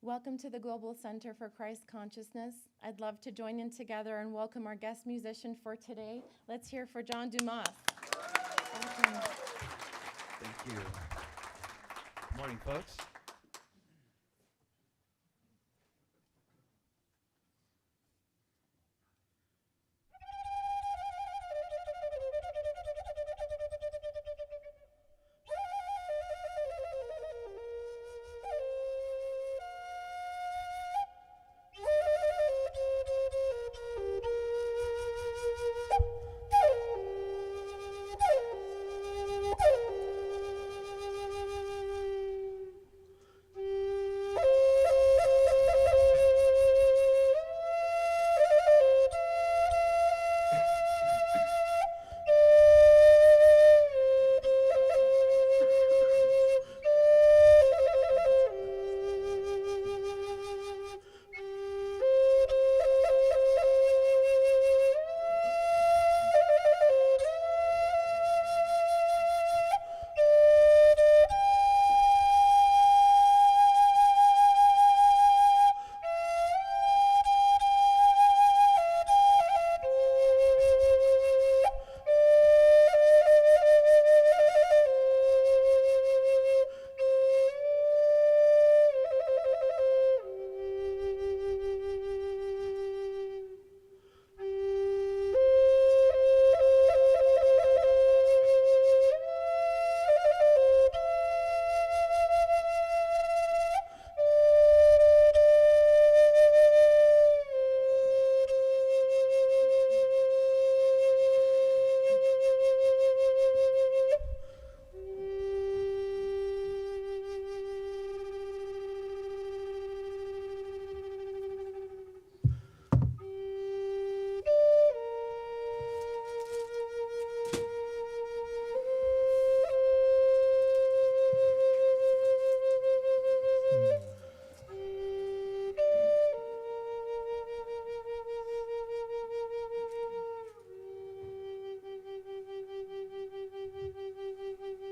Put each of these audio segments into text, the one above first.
Welcome to the Global Center for Christ Consciousness. I'd love to join in together and welcome our guest musician for today. Let's hear for John Dumas. Welcome. Thank you. Good morning, folks.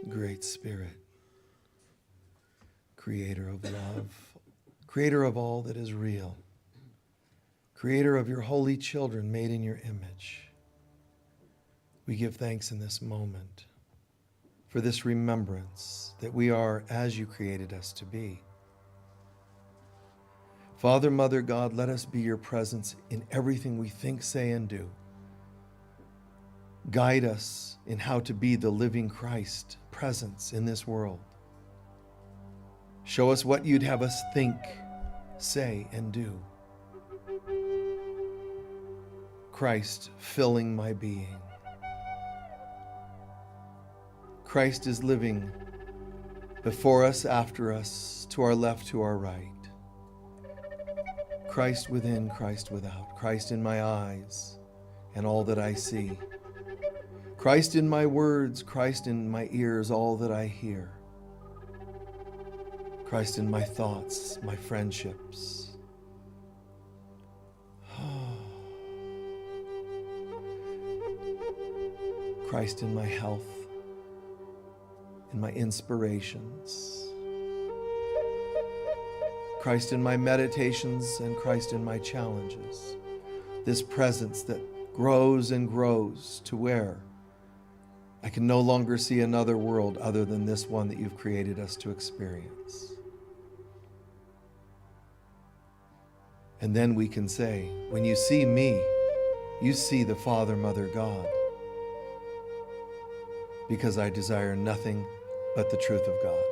Great Spirit, Creator of love, Creator of all that is real, Creator of your holy children made in your image, we give thanks in this moment for this remembrance that we are as you created us to be. Father, Mother, God, let us be your presence in everything we think, say, and do. Guide us in how to be the living Christ presence in this world. Show us what you'd have us think, say, and do. Christ filling my being. Christ is living before us, after us, to our left, to our right. Christ within, Christ without. Christ in my eyes and all that I see. Christ in my words, Christ in my ears, all that I hear. Christ in my thoughts, my friendships. Christ in my health, in my inspirations. Christ in my meditations and Christ in my challenges. This presence that grows and grows to where I can no longer see another world other than this one that you've created us to experience. And then we can say, when you see me, you see the Father, Mother, God, because I desire nothing but the truth of God.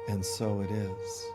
And so it is.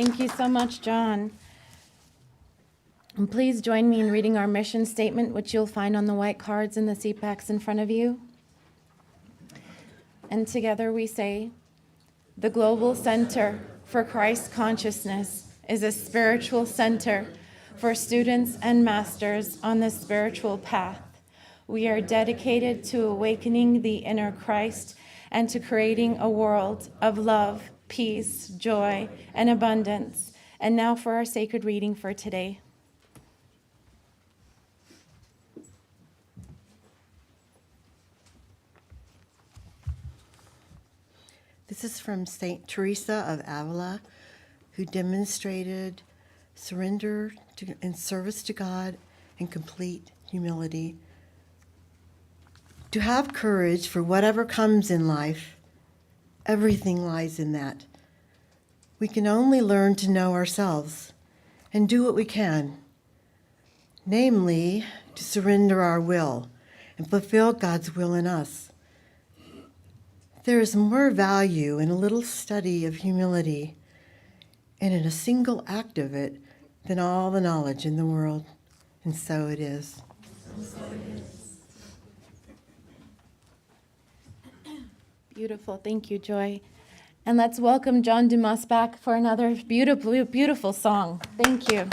Thank you so much, John. And please join me in reading our mission statement, which you'll find on the white cards in the seat backs in front of you. And together we say, the Global Center for Christ Consciousness is a spiritual center for students and masters on the spiritual path. We are dedicated to awakening the inner Christ and to creating a world of love, peace, joy, and abundance. And now for our sacred reading for today. This is from Saint Teresa of Avila, who demonstrated surrender and service to God and complete humility. To have courage for whatever comes in life, everything lies in that. We can only learn to know ourselves and do what we can, namely, to surrender our will and fulfill God's will in us. There is more value in a little study of humility and in a single act of it than all the knowledge in the world. And so it is. Beautiful. Thank you, Joy. And let's welcome John Dumas back for another beautiful, beautiful song. Thank you.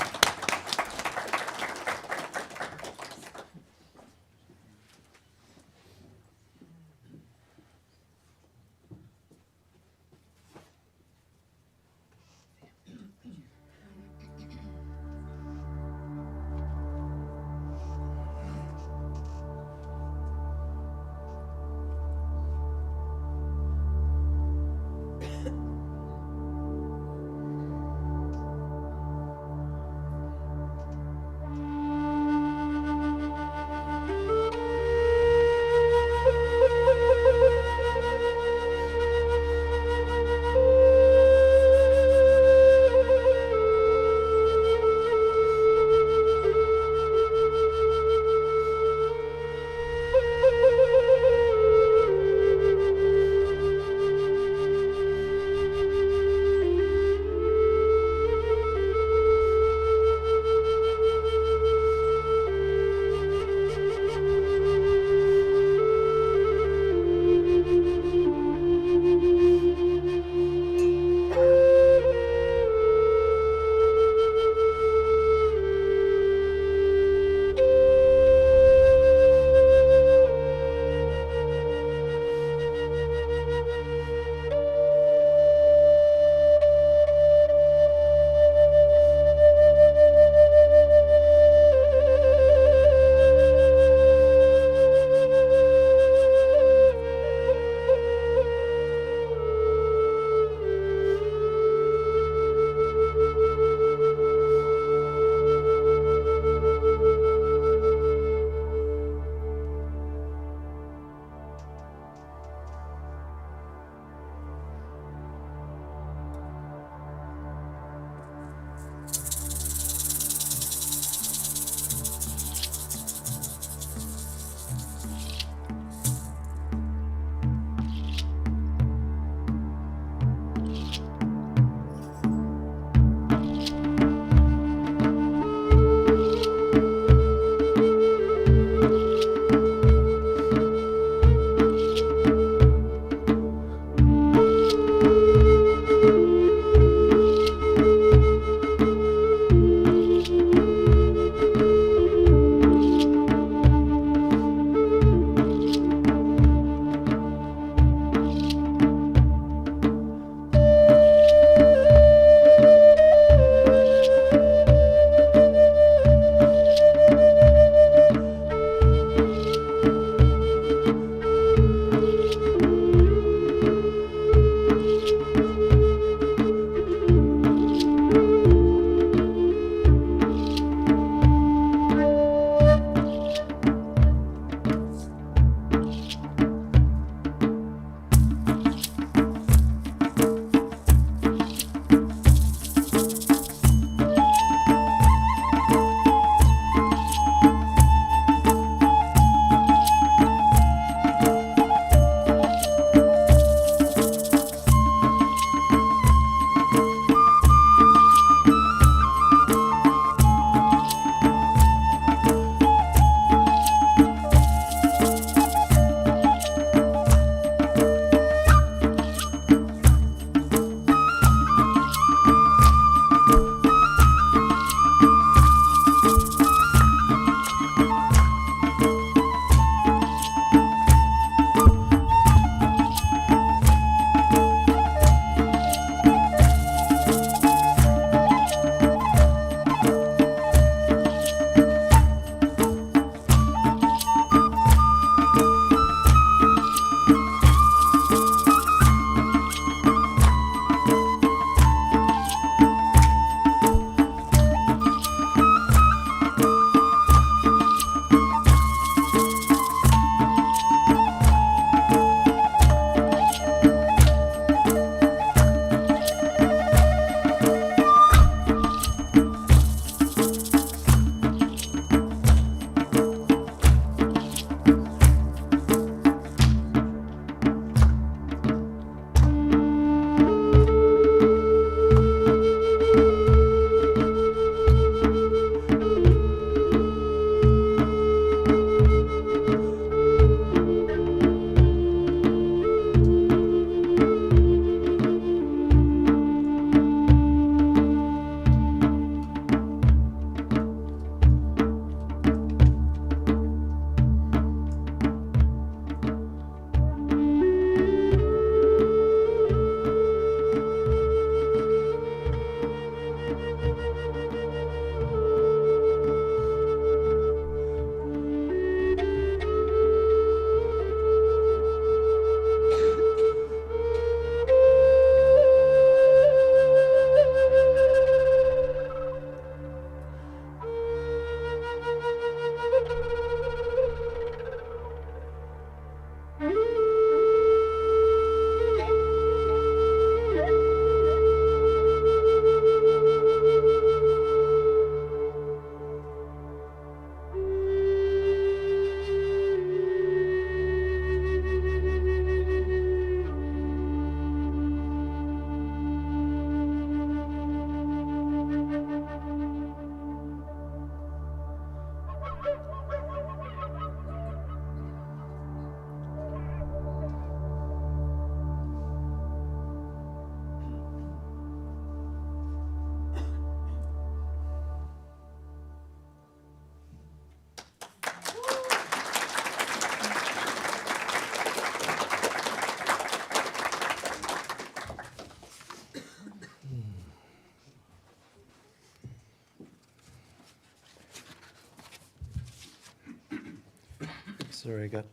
Sorry, I got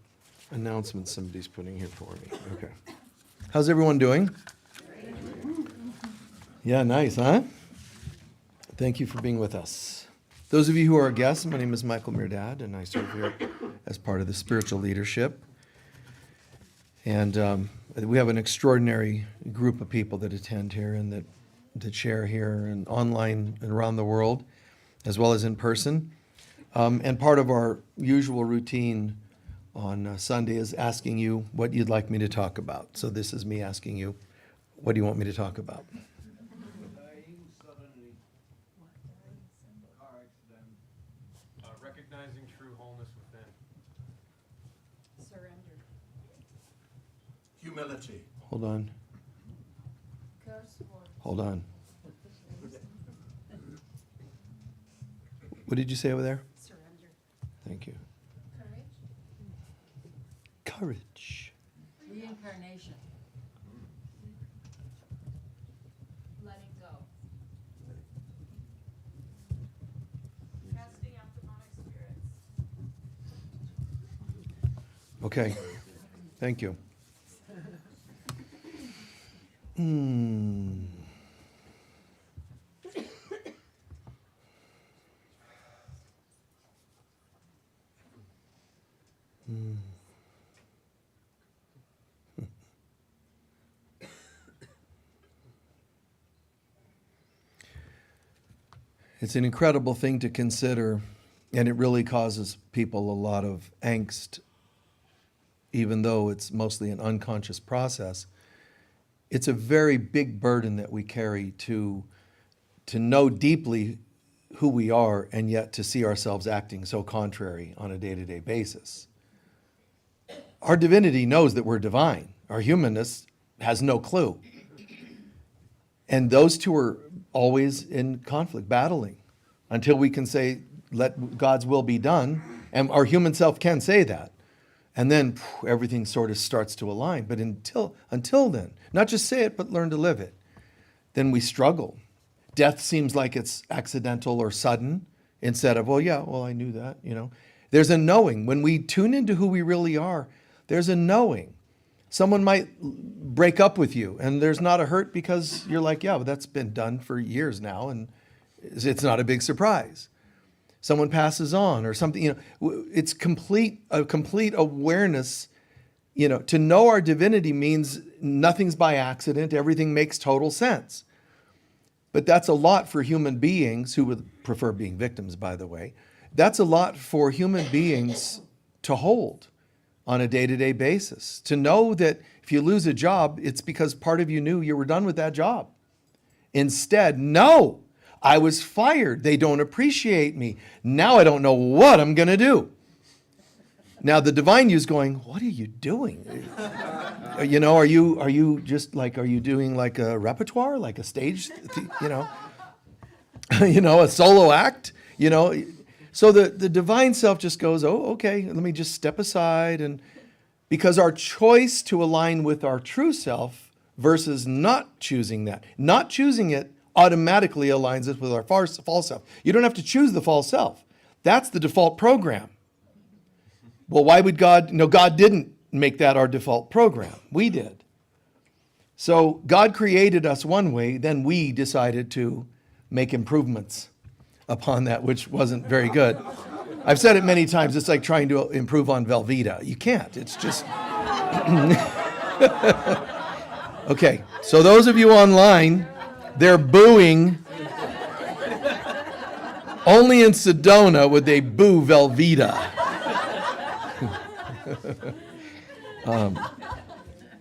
announcements somebody's putting here for me. Okay. How's everyone doing? Yeah, nice, huh? Thank you for being with us. Those of you who are guests, my name is Michael Mirdad, and I serve here as part of the spiritual leadership. And we have an extraordinary group of people that attend here and that share here and online and around the world, as well as in person. And part of our usual routine on Sunday is asking you what you'd like me to talk about. So this is me asking you, what do you want me to talk about? Dying suddenly, car accident, recognizing true wholeness within. Surrender. Humility. Hold on. Curse words. Hold on. What did you say over there? Surrender. Thank you. Courage. Courage. Reincarnation. Letting go. Casting out demonic spirits. Okay. Thank you. Hmm. It's an incredible thing to consider, and it really causes people a lot of angst, even though it's mostly an unconscious process. It's a very big burden that we carry to know deeply who we are and yet to see ourselves acting so contrary on a day-to-day basis. Our divinity knows that we're divine. Our humanness has no clue. And those two are always in conflict, battling, until we can say, let God's will be done. And our human self can say that. And then everything sort of starts to align. But until then, not just say it, but learn to live it, then we struggle. Death seems like it's accidental or sudden instead of, I knew that, There's a knowing. When we tune into who we really are, there's a knowing. Someone might break up with you and there's not a hurt because you're like, but that's been done for years now and it's not a big surprise. Someone passes on or something, it's a complete awareness. To know our divinity means nothing's by accident. Everything makes total sense. But that's a lot for human beings who would prefer being victims, by the way. That's a lot for human beings to hold on a day-to-day basis. To know that if you lose a job, it's because part of you knew you were done with that job. Instead, no, I was fired. They don't appreciate me. Now I don't know what I'm going to do. Now the divine you's going, what are you doing? Are you just like, are you doing like a repertoire, like a stage, a solo act, So the divine self just goes, okay, let me just step aside. And because our choice to align with our true self versus not choosing that, not choosing it automatically aligns us with our false self. You don't have to choose the false self. That's the default program. Well, why would God? No, God didn't make that our default program. We did. So God created us one way, then we decided to make improvements upon that, which wasn't very good. I've said it many times, it's like trying to improve on Velveeta. You can't, it's just... Okay, so those of you online, they're booing. Only in Sedona would they boo Velveeta.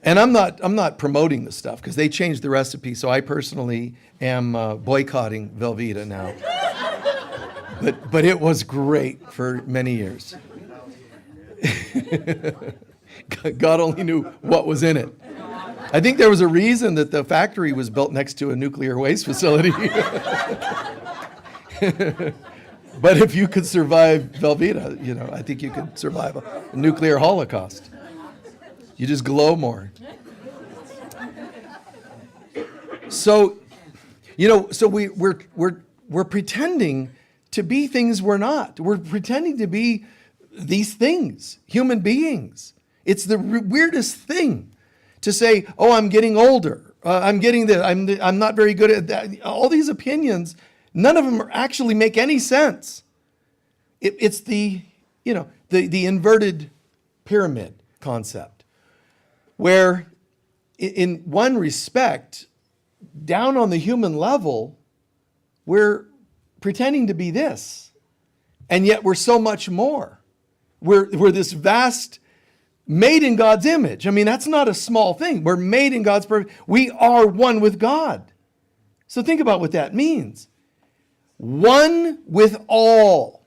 And I'm not promoting the stuff because they changed the recipe, so I personally am boycotting Velveeta now. But it was great for many years. God only knew what was in it. I think there was a reason that the factory was built next to a nuclear waste facility. But if you could survive Velveeta, I think you could survive a nuclear holocaust. You just glow more. So, so we're pretending to be things we're not. We're pretending to be these things, human beings. It's the weirdest thing to say, oh, I'm getting older. I'm getting this. I'm not very good at that. All these opinions, none of them actually make any sense. It's the inverted pyramid concept, where in one respect, down on the human level, we're pretending to be this, and yet we're so much more. We're this vast, made in God's image. I mean, that's not a small thing. We're made in God's perfect. We are one with God. So think about what that means. One with all.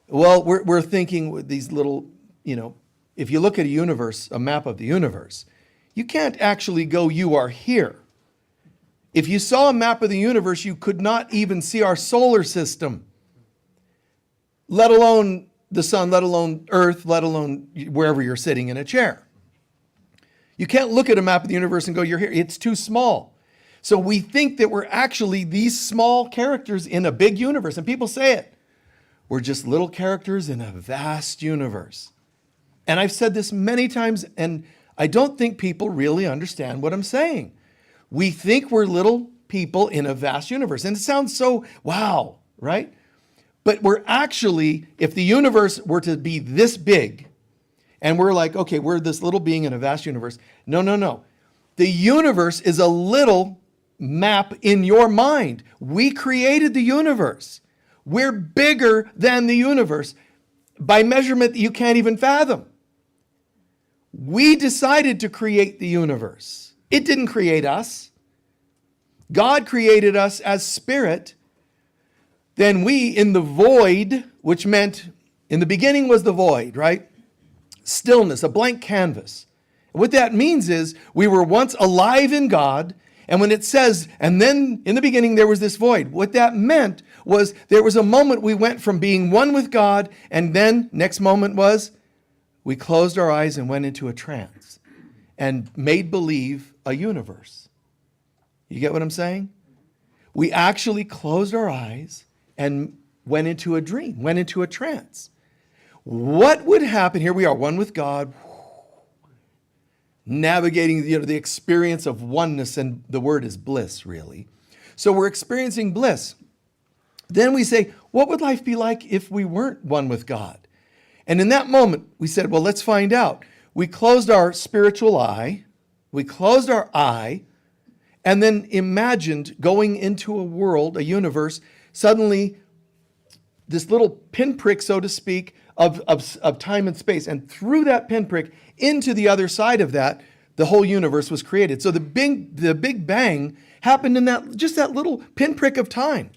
Well, we're thinking with these little, if you look at a universe, a map of the universe, you can't actually go, you are here. If you saw a map of the universe, you could not even see our solar system, let alone the sun, let alone Earth, let alone wherever you're sitting in a chair. You can't look at a map of the universe and go, you're here. It's too small. So we think that we're actually these small characters in a big universe. And people say it. We're just little characters in a vast universe. And I've said this many times, and I don't think people really understand what I'm saying. We think we're little people in a vast universe. And it sounds so, wow, right? But we're actually, if the universe were to be this big, and we're like, okay, we're this little being in a vast universe. No. The universe is a little map in your mind. We created the universe. We're bigger than the universe by measurement that you can't even fathom. We decided to create the universe. It didn't create us. God created us as spirit. Then we, in the void, which meant in the beginning was the void, right? Stillness, a blank canvas. What that means is we were once alive in God, and when it says, and then in the beginning there was this void, what that meant was there was a moment we went from being one with God, and then next moment was we closed our eyes and went into a trance and made believe a universe. You get what I'm saying? We actually closed our eyes and went into a dream, went into a trance. What would happen? Here we are, one with God, navigating the experience of oneness, and the word is bliss, really. So we're experiencing bliss. Then we say, what would life be like if we weren't one with God? And in that moment, we said, well, let's find out. We closed our spiritual eye, we closed our eye, and then imagined going into a world, a universe, suddenly this little pinprick, so to speak, of time and space. And through that pinprick, into the other side of that, the whole universe was created. So the Big Bang happened in that little pinprick of time,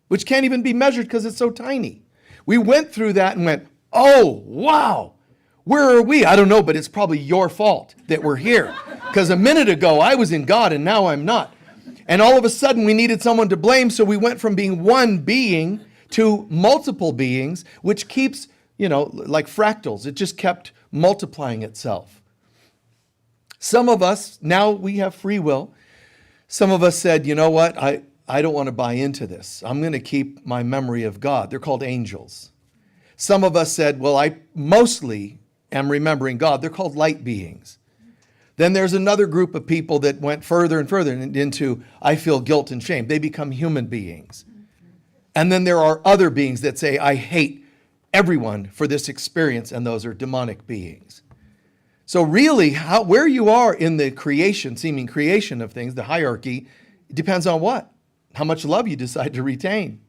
which can't even be measured because it's so tiny. We went through that and went, oh, wow, where are we? I don't know, but it's probably your fault that we're here. Because a minute ago, I was in God and now I'm not. And all of a sudden, we needed someone to blame, so we went from being one being to multiple beings, which keeps, like fractals. It just kept multiplying itself. Some of us, now we have free will. Some of us said, you know what, I don't want to buy into this. I'm going to keep my memory of God. They're called angels. Some of us said, well, I mostly am remembering God. They're called light beings. Then there's another group of people that went further and further into, I feel guilt and shame. They become human beings. And then there are other beings that say, I hate everyone for this experience, and those are demonic beings. So really, where you are in the seeming creation of things, the hierarchy, depends on what? How much love you decide to retain.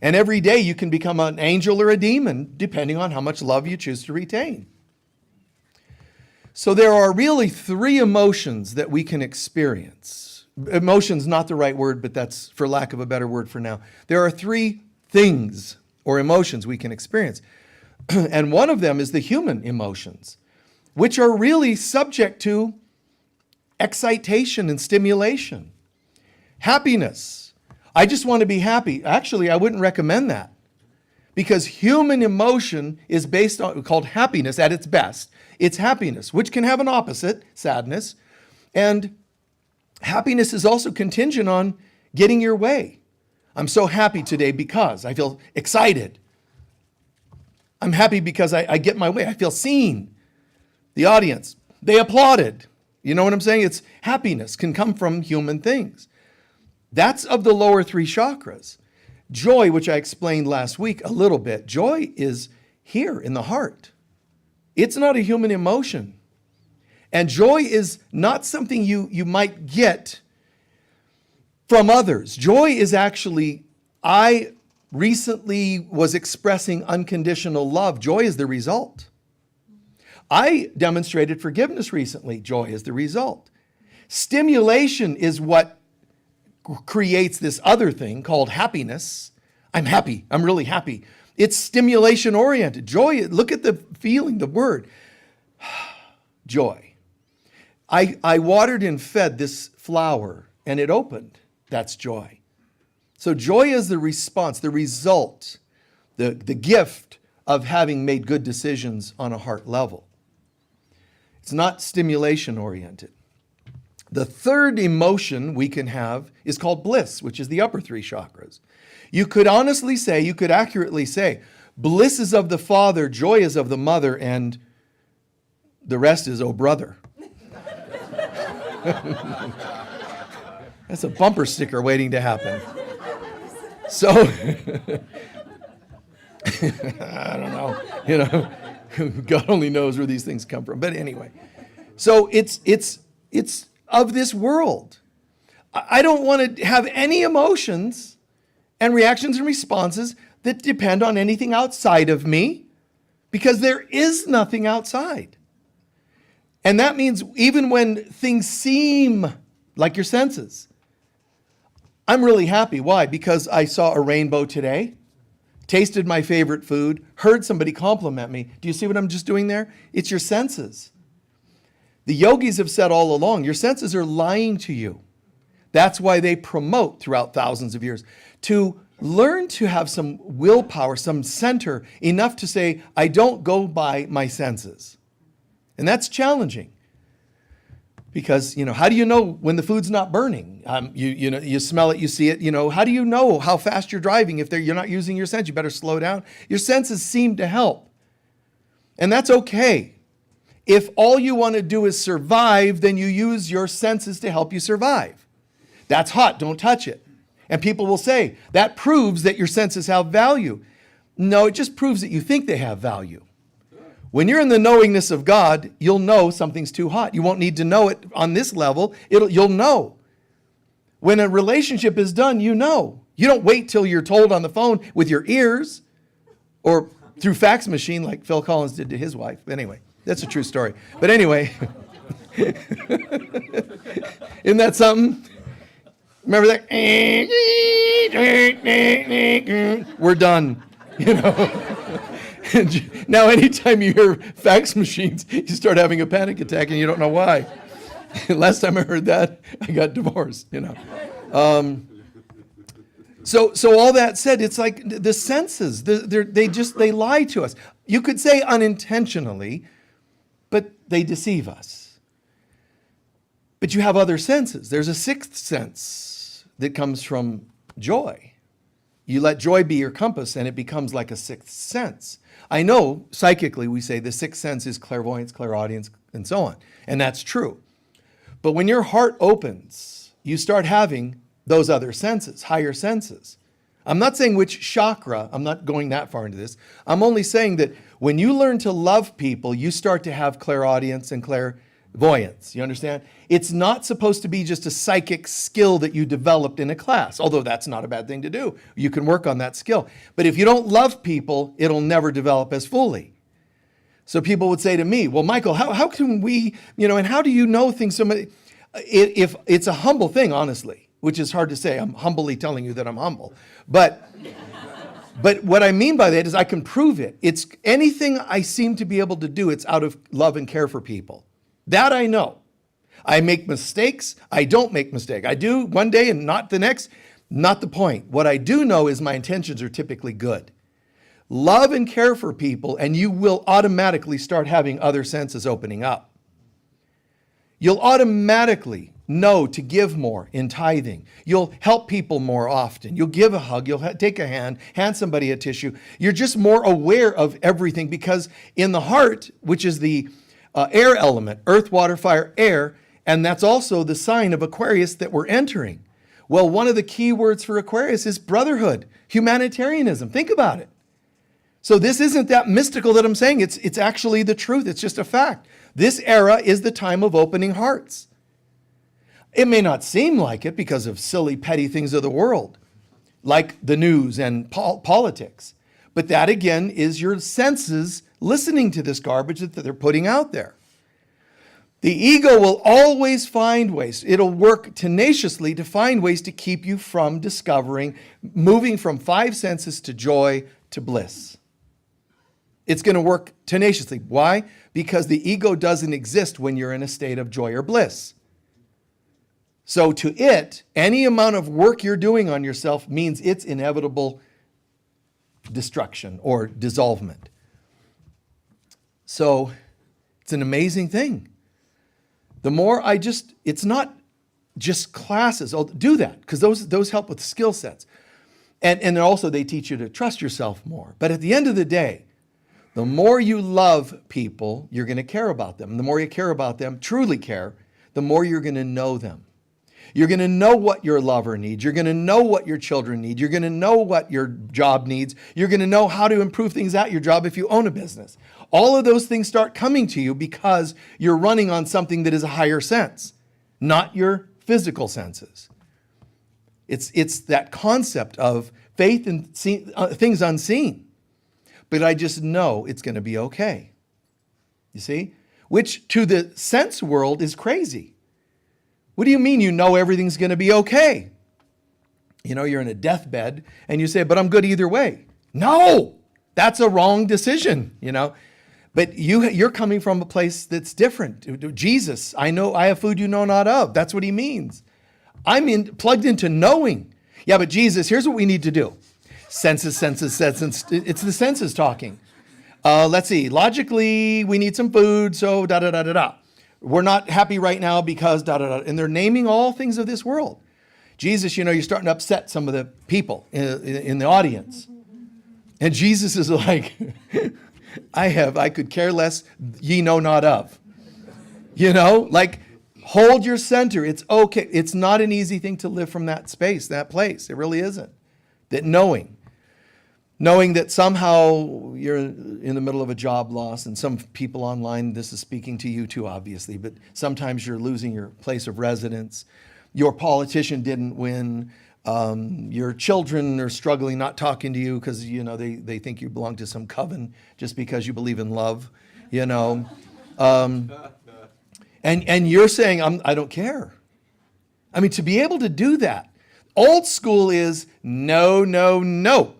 And every day you can become an angel or a demon, depending on how much love you choose to retain. So there are really three emotions that we can experience. Emotion's not the right word, but that's for lack of a better word for now. There are three things or emotions we can experience. And one of them is the human emotions, which are really subject to excitation and stimulation. Happiness. I just want to be happy. Actually, I wouldn't recommend that, because human emotion is based on, called happiness at its best. It's happiness, which can have an opposite, sadness. And happiness is also contingent on getting your way. I'm so happy today because I feel excited. I'm happy because I get my way. I feel seen. The audience, they applauded. You know what I'm saying? It's happiness can come from human things. That's of the lower three chakras. Joy, which I explained last week a little bit, joy is here in the heart. It's not a human emotion. And joy is not something you might get from others. Joy is actually, I recently was expressing unconditional love. Joy is the result. I demonstrated forgiveness recently. Joy is the result. Stimulation is what creates this other thing called happiness. I'm happy. I'm really happy. It's stimulation oriented. Joy, look at the feeling, the word. Joy. I watered and fed this flower and it opened. That's joy. So joy is the response, the result, the gift of having made good decisions on a heart level. It's not stimulation oriented. The third emotion we can have is called bliss, which is the upper three chakras. You could honestly say, you could accurately say, bliss is of the father, joy is of the mother, and the rest is, oh brother. That's a bumper sticker waiting to happen. So, I don't know, God only knows where these things come from. But anyway, so it's of this world. I don't want to have any emotions and reactions and responses that depend on anything outside of me, because there is nothing outside. And that means even when things seem like your senses, I'm really happy. Why? Because I saw a rainbow today, tasted my favorite food, heard somebody compliment me. Do you see what I'm just doing there? It's your senses. The yogis have said all along, your senses are lying to you. That's why they promote throughout thousands of years to learn to have some willpower, some center, enough to say, I don't go by my senses. And that's challenging. Because, how do you know when the food's not burning? You smell it, you see it. How do you know how fast you're driving if you're not using your sense? You better slow down. Your senses seem to help. And that's okay. If all you want to do is survive, then you use your senses to help you survive. That's hot, don't touch it. And people will say, that proves that your senses have value. No, it just proves that you think they have value. When you're in the knowingness of God, you'll know something's too hot. You won't need to know it on this level. You'll know. When a relationship is done, you know. You don't wait till you're told on the phone with your ears or through fax machine like Phil Collins did to his wife. Anyway, that's a true story. But anyway, isn't that something? Remember that? We're done, Now, anytime you hear fax machines, you start having a panic attack and you don't know why. Last time I heard that, I got divorced, So all that said, it's like the senses, they lie to us. You could say unintentionally, but they deceive us. But you have other senses. There's a sixth sense that comes from joy. You let joy be your compass and it becomes like a sixth sense. I know psychically we say the sixth sense is clairvoyance, clairaudience, and so on. And that's true. But when your heart opens, you start having those other senses, higher senses. I'm not saying which chakra, I'm not going that far into this. I'm only saying that when you learn to love people, you start to have clairaudience and clairvoyance. You understand? It's not supposed to be just a psychic skill that you developed in a class, although that's not a bad thing to do. You can work on that skill. But if you don't love people, it'll never develop as fully. So people would say to me, well, Michael, how can we, and how do you know things so much? If it's a humble thing, honestly, which is hard to say. I'm humbly telling you that I'm humble. But what I mean by that is I can prove it. It's anything I seem to be able to do, it's out of love and care for people. That I know. I make mistakes. I don't make mistakes. I do one day and not the next. Not the point. What I do know is my intentions are typically good. Love and care for people, and you will automatically start having other senses opening up. You'll automatically know to give more in tithing. You'll help people more often. You'll give a hug. You'll take a hand somebody a tissue. You're just more aware of everything because in the heart, which is the air element, earth, water, fire, air, and that's also the sign of Aquarius that we're entering. Well, one of the key words for Aquarius is brotherhood, humanitarianism. Think about it. So this isn't that mystical that I'm saying. It's actually the truth. It's just a fact. This era is the time of opening hearts. It may not seem like it because of silly, petty things of the world, like the news and politics. But that, again, is your senses listening to this garbage that they're putting out there. The ego will always find ways. It'll work tenaciously to find ways to keep you from discovering, moving from five senses to joy to bliss. It's going to work tenaciously. Why? Because the ego doesn't exist when you're in a state of joy or bliss. So to it, any amount of work you're doing on yourself means its inevitable destruction or dissolvement. So it's an amazing thing. The more it's not just classes. I'll do that because those help with skill sets. And also they teach you to trust yourself more. But at the end of the day, the more you love people, you're going to care about them. And the more you care about them, truly care, the more you're going to know them. You're going to know what your lover needs. You're going to know what your children need. You're going to know what your job needs. You're going to know how to improve things at your job if you own a business. All of those things start coming to you because you're running on something that is a higher sense, not your physical senses. It's that concept of faith in things unseen. But I just know it's going to be okay. You see? Which to the sense world is crazy. What do you mean you know everything's going to be okay? You know, you're in a deathbed and you say, but I'm good either way. No, that's a wrong decision, you know. But you're coming from a place that's different. Jesus, I know I have food you know not of. That's what he means. I'm plugged into knowing. Yeah, but Jesus, here's what we need to do. Senses. It's the senses talking. Let's see. Logically, we need some food, so da-da-da-da-da. We're not happy right now because da-da-da. And they're naming all things of this world. Jesus, you know, you're starting to upset some of the people in the audience. And Jesus is like, I could care less, ye know not of. You know, like, hold your center. It's okay. It's not an easy thing to live from that space, that place. It really isn't. That knowing that somehow you're in the middle of a job loss, and some people online, this is speaking to you too, obviously, but sometimes you're losing your place of residence. Your politician didn't win. Your children are struggling, not talking to you because, you know, they think you belong to some coven just because you believe in love, you know. And you're saying, I don't care. I mean, to be able to do that, old school is no.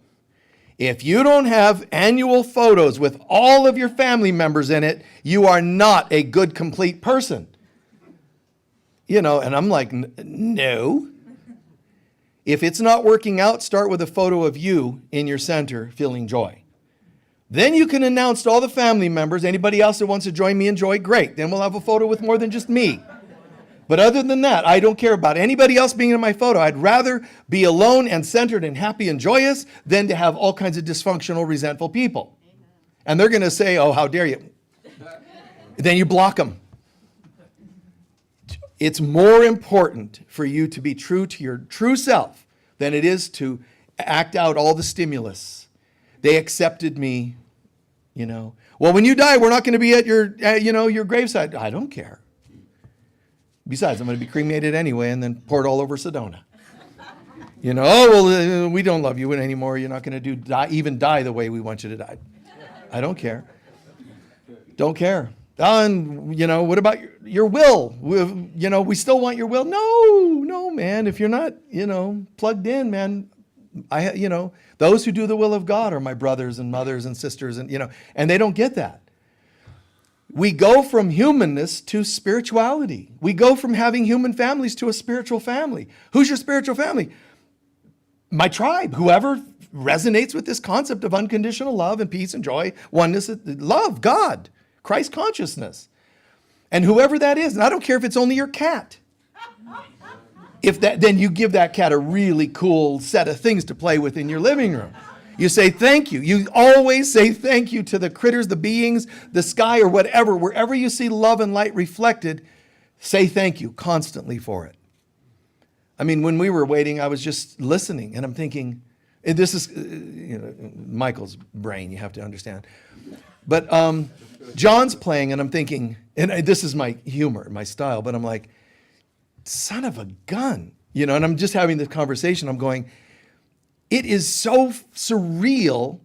If you don't have annual photos with all of your family members in it, you are not a good, complete person. You know, and I'm like, no. If it's not working out, start with a photo of you in your center feeling joy. Then you can announce to all the family members, anybody else that wants to join me in joy, great. Then we'll have a photo with more than just me. But other than that, I don't care about anybody else being in my photo. I'd rather be alone and centered and happy and joyous than to have all kinds of dysfunctional, resentful people. And they're going to say, oh, how dare you? Then you block them. It's more important for you to be true to your true self than it is to act out all the stimulus. They accepted me, you know. Well, when you die, we're not going to be at your graveside. I don't care. Besides, I'm going to be cremated anyway and then poured all over Sedona. You know, oh, well, we don't love you anymore. You're not going to even die the way we want you to die. I don't care. Don't care. And, you know, what about your will? We still want your will. No, man. If you're not, plugged in, man, those who do the will of God are my brothers and mothers and sisters and they don't get that. We go from humanness to spirituality. We go from having human families to a spiritual family. Who's your spiritual family? My tribe. Whoever resonates with this concept of unconditional love and peace and joy, oneness, love, God, Christ consciousness. And whoever that is, and I don't care if it's only your cat. then you give that cat a really cool set of things to play with in your living room. You say thank you. You always say thank you to the critters, the beings, the sky, or whatever. Wherever you see love and light reflected, say thank you constantly for it. I mean, when we were waiting, I was just listening, and I'm thinking, and this is Michael's brain, you have to understand. But John's playing, and I'm thinking, and this is my humor, my style, but I'm like, son of a gun, and I'm just having this conversation. I'm going, it is so surreal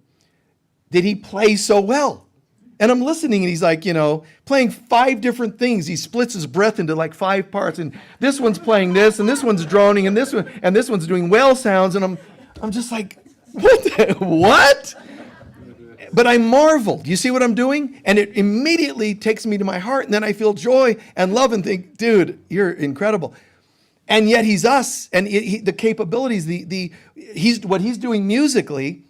that he plays so well. And I'm listening, and he's like, playing 5 different things. He splits his breath into like 5 parts, and this one's playing this, and this one's droning, and this one's doing whale sounds, and I'm just like, what? But I marveled. You see what I'm doing? And it immediately takes me to my heart, and then I feel joy and love and think, dude, you're incredible. And yet he's us, and the capabilities, what he's doing musically,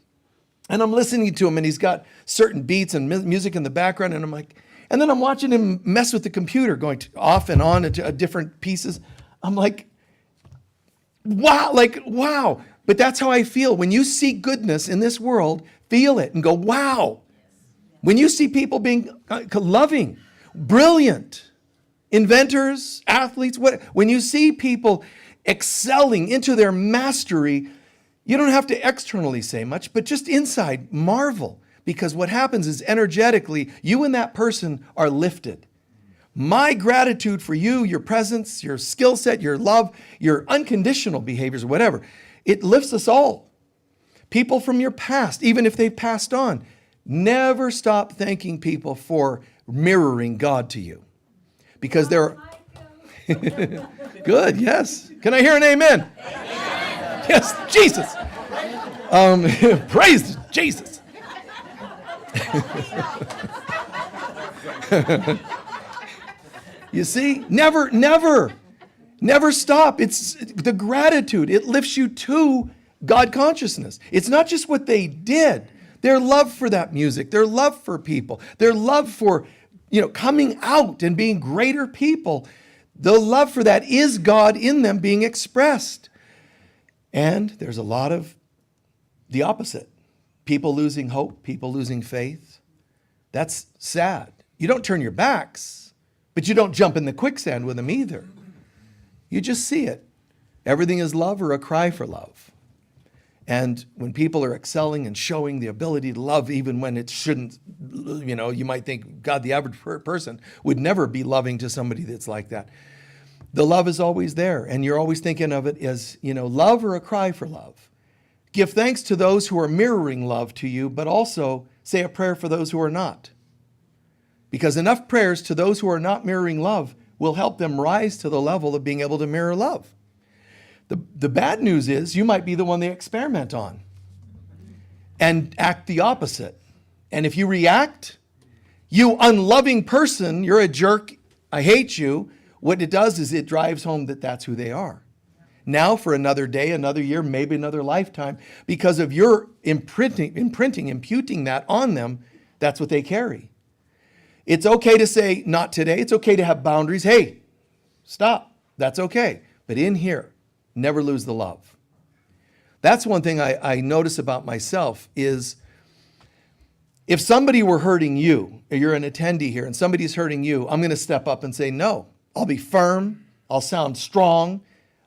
and I'm listening to him, and he's got certain beats and music in the background, and I'm like, and then I'm watching him mess with the computer, going off and on to different pieces. I'm like, wow. But that's how I feel. When you see goodness in this world, feel it and go, wow. When you see people being loving, brilliant, inventors, athletes, when you see people excelling into their mastery, you don't have to externally say much, but just inside, marvel. Because what happens is energetically, you and that person are lifted. My gratitude for you, your presence, your skill set, your love, your unconditional behaviors, whatever, it lifts us all. People from your past, even if they've passed on, never stop thanking people for mirroring God to you. Because they're... Good, yes. Can I hear an amen? Amen. Yes, Jesus. Praise Jesus. You see, never stop. It's the gratitude. It lifts you to God consciousness. It's not just what they did. Their love for that music, their love for people, their love for, coming out and being greater people. The love for that is God in them being expressed. And there's a lot of the opposite. People losing hope, people losing faith. That's sad. You don't turn your backs, but you don't jump in the quicksand with them either. You just see it. Everything is love or a cry for love. And when people are excelling and showing the ability to love even when it shouldn't, you might think, God, the average person would never be loving to somebody that's like that. The love is always there, and you're always thinking of it as, love or a cry for love. Give thanks to those who are mirroring love to you, but also say a prayer for those who are not. Because enough prayers to those who are not mirroring love will help them rise to the level of being able to mirror love. The bad news is you might be the one they experiment on and act the opposite. And if you react, you unloving person, you're a jerk, I hate you, what it does is it drives home that that's who they are. Now for another day, another year, maybe another lifetime, because of your imputing that on them, that's what they carry. It's okay to say, not today. It's okay to have boundaries. Hey, stop. That's okay. But in here, never lose the love. That's one thing I notice about myself is if somebody were hurting you, or you're an attendee here and somebody's hurting you, I'm going to step up and say, no. I'll be firm. I'll sound strong.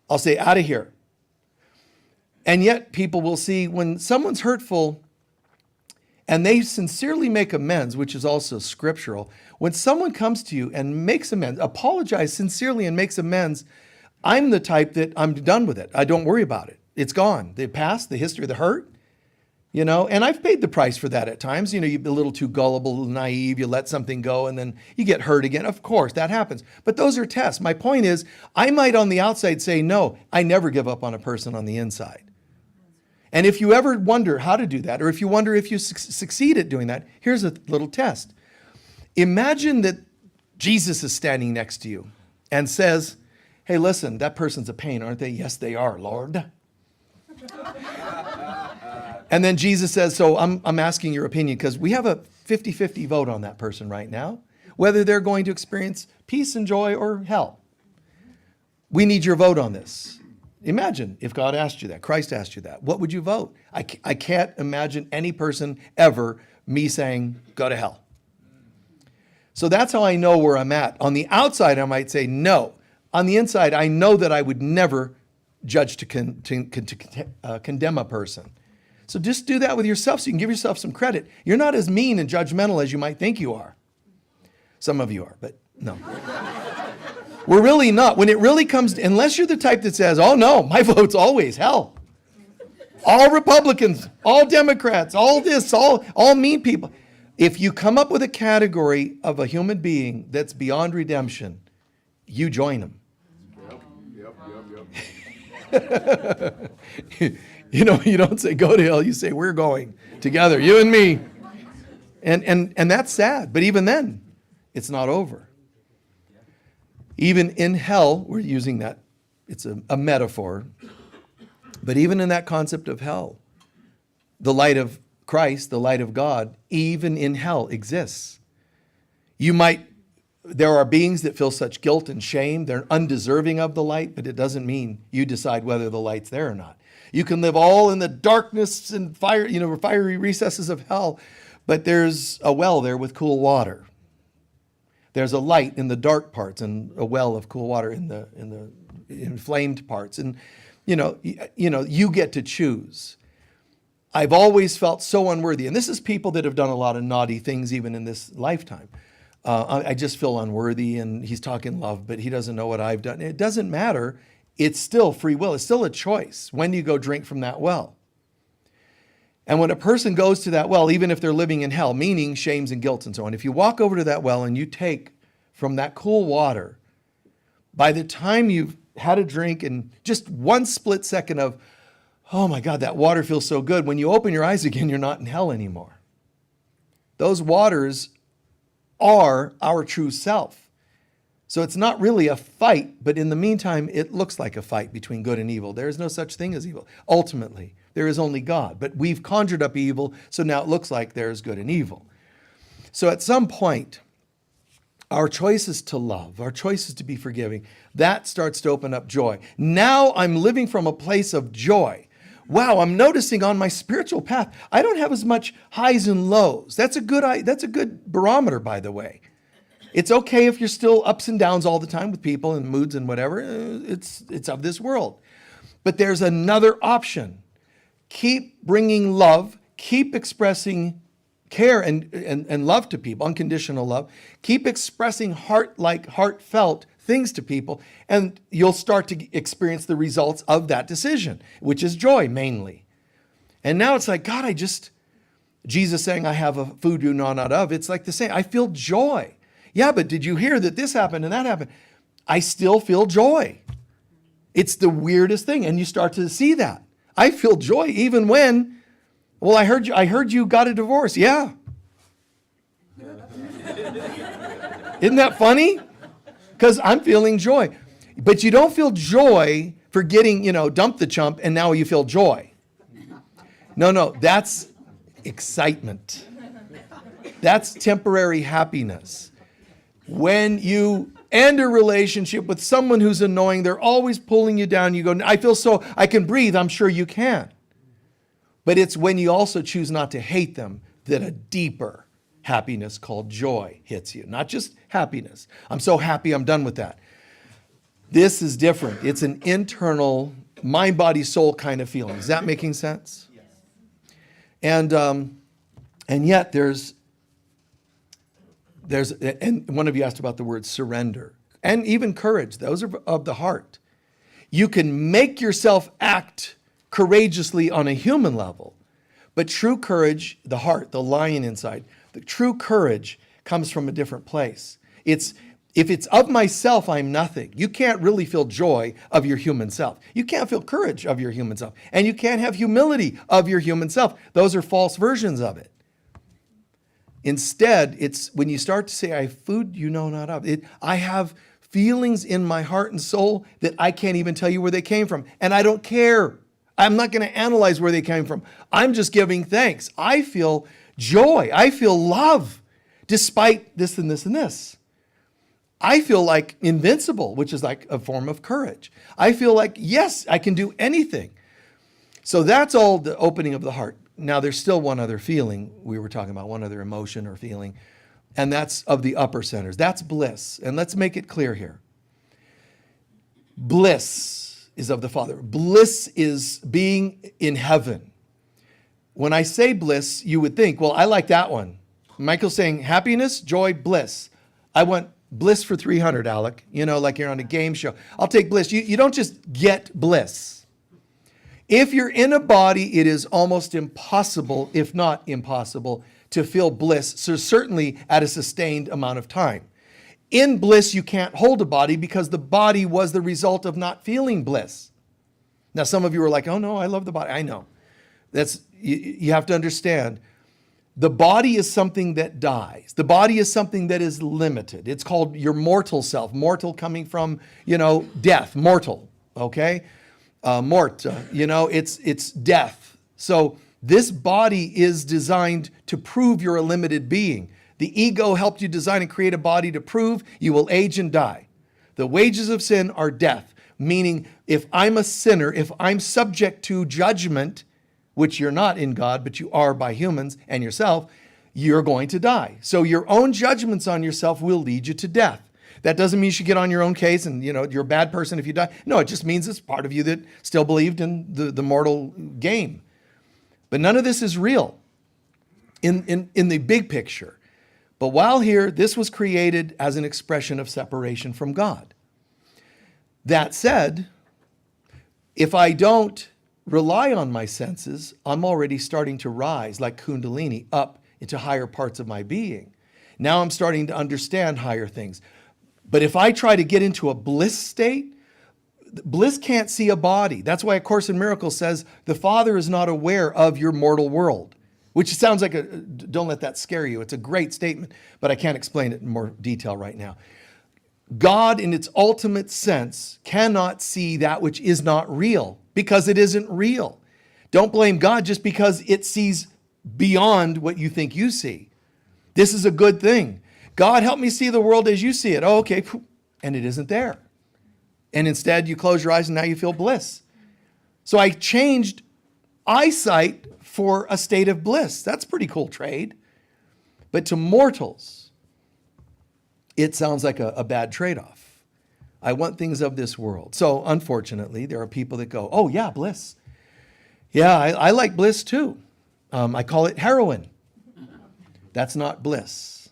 I'll say, out of here. And yet people will see when someone's hurtful and they sincerely make amends, which is also scriptural, when someone comes to you and makes amends, apologize sincerely and makes amends, I'm the type that I'm done with it. I don't worry about it. It's gone. The past, the history of the hurt, and I've paid the price for that at times. You're a little too gullible, naive, you let something go and then you get hurt again. Of course, that happens. But those are tests. My point is, I might on the outside say, no, I never give up on a person on the inside. And if you ever wonder how to do that, or if you wonder if you succeed at doing that, here's a little test. Imagine that Jesus is standing next to you and says, hey, listen, that person's a pain, aren't they? Yes, they are, Lord. And then Jesus says, so I'm asking your opinion because we have a 50-50 vote on that person right now, whether they're going to experience peace and joy or hell. We need your vote on this. Imagine if God asked you that, Christ asked you that. What would you vote? I can't imagine any person ever me saying, go to hell. So that's how I know where I'm at. On the outside, I might say no. On the inside, I know that I would never judge to condemn a person. So just do that with yourself so you can give yourself some credit. You're not as mean and judgmental as you might think you are. Some of you are, but no. We're really not. When it really comes to, unless you're the type that says, oh no, my vote's always hell. All Republicans, all Democrats, all this, all mean people. If you come up with a category of a human being that's beyond redemption, you join them. You know, you don't say go to hell, you say we're going together, you and me. And that's sad, but even then, it's not over. Even in hell, we're using that, it's a metaphor, but even in that concept of hell, the light of Christ, the light of God, even in hell exists. There are beings that feel such guilt and shame, they're undeserving of the light, but it doesn't mean you decide whether the light's there or not. You can live all in the darkness and fire, fiery recesses of hell, but there's a well there with cool water. There's a light in the dark parts and a well of cool water in the inflamed parts. And you get to choose. I've always felt so unworthy. And this is people that have done a lot of naughty things even in this lifetime. I just feel unworthy, and he's talking love, but he doesn't know what I've done. It doesn't matter. It's still free will. It's still a choice. When do you go drink from that well? And when a person goes to that well, even if they're living in hell, meaning shames and guilt and so on, if you walk over to that well and you take from that cool water, by the time you've had a drink and just one split second of, oh my God, that water feels so good, when you open your eyes again, you're not in hell anymore. Those waters are our true self. So it's not really a fight, but in the meantime, it looks like a fight between good and evil. There is no such thing as evil. Ultimately, there is only God. But we've conjured up evil, so now it looks like there's good and evil. So at some point, our choice is to love, our choice is to be forgiving. That starts to open up joy. Now I'm living from a place of joy. Wow, I'm noticing on my spiritual path, I don't have as much highs and lows. That's a good barometer, by the way. It's okay if you're still ups and downs all the time with people and moods and whatever. It's of this world. But there's another option. Keep bringing love. Keep expressing care and love to people, unconditional love. Keep expressing heartfelt things to people, and you'll start to experience the results of that decision, which is joy mainly. And now it's like, God, Jesus saying, I have a food you know not of. It's like the same. I feel joy. Yeah, but did you hear that this happened and that happened? I still feel joy. It's the weirdest thing. And you start to see that. I feel joy even when, well, I heard you got a divorce. Yeah. Isn't that funny? Because I'm feeling joy. But you don't feel joy for getting, dump the chump and now you feel joy. No, that's excitement. That's temporary happiness. When you end a relationship with someone who's annoying, they're always pulling you down. You go, I can breathe. I'm sure you can. But it's when you also choose not to hate them that a deeper happiness called joy hits you. Not just happiness. I'm so happy I'm done with that. This is different. It's an internal mind, body, soul kind of feeling. Is that making sense? Yes. And yet there's and one of you asked about the word surrender and even courage. Those are of the heart. You can make yourself act courageously on a human level, but true courage, the heart, the lion inside, the true courage comes from a different place. If it's of myself, I'm nothing. You can't really feel joy of your human self. You can't feel courage of your human self. And you can't have humility of your human self. Those are false versions of it. Instead, it's when you start to say, I have food you know not of. I have feelings in my heart and soul that I can't even tell you where they came from. And I don't care. I'm not going to analyze where they came from. I'm just giving thanks. I feel joy. I feel love despite this and this and this. I feel like invincible, which is like a form of courage. I feel like, yes, I can do anything. So that's all the opening of the heart. Now, there's still one other feeling we were talking about, one other emotion or feeling, and that's of the upper centers. That's bliss. And let's make it clear here. Bliss is of the Father. Bliss is being in heaven. When I say bliss, you would think, well, I like that one. Michael's saying happiness, joy, bliss. I want bliss for 300, Alec. You know, like you're on a game show. I'll take bliss. You don't just get bliss. If you're in a body, it is almost impossible, if not impossible, to feel bliss, so certainly at a sustained amount of time. In bliss, you can't hold a body because the body was the result of not feeling bliss. Now, some of you are like, oh no, I love the body. I know. You have to understand, the body is something that dies. The body is something that is limited. It's called your mortal self. Mortal coming from, death, mortal, okay? Mort, it's death. So this body is designed to prove you're a limited being. The ego helped you design and create a body to prove you will age and die. The wages of sin are death, meaning if I'm a sinner, if I'm subject to judgment, which you're not in God, but you are by humans and yourself, you're going to die. So your own judgments on yourself will lead you to death. That doesn't mean you should get on your own case and, you're a bad person if you die. No, it just means it's part of you that still believed in the mortal game. But none of this is real in the big picture. But while here, this was created as an expression of separation from God. That said, if I don't rely on my senses, I'm already starting to rise like Kundalini up into higher parts of my being. Now I'm starting to understand higher things. But if I try to get into a bliss state, bliss can't see a body. That's why A Course in Miracles says the Father is not aware of your mortal world, which sounds like don't let that scare you. It's a great statement, but I can't explain it in more detail right now. God, in its ultimate sense, cannot see that which is not real because it isn't real. Don't blame God just because it sees beyond what you think you see. This is a good thing. God, help me see the world as you see it. Oh, okay. And it isn't there. And instead, you close your eyes and now you feel bliss. So I changed eyesight for a state of bliss. That's pretty cool trade. But to mortals, it sounds like a bad trade-off. I want things of this world. So unfortunately, there are people that go, oh yeah, bliss. Yeah, I like bliss too. I call it heroin. That's not bliss.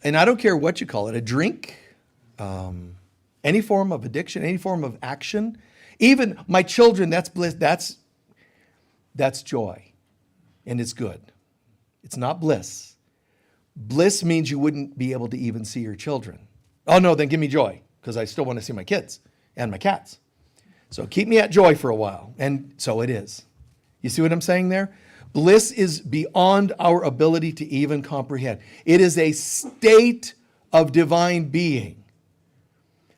And I don't care what you call it, a drink, any form of addiction, any form of action. Even my children, that's bliss, that's joy. And it's good. It's not bliss. Bliss means you wouldn't be able to even see your children. Oh no, then give me joy, because I still want to see my kids and my cats. So keep me at joy for a while. And so it is. You see what I'm saying there? Bliss is beyond our ability to even comprehend. It is a state of divine being.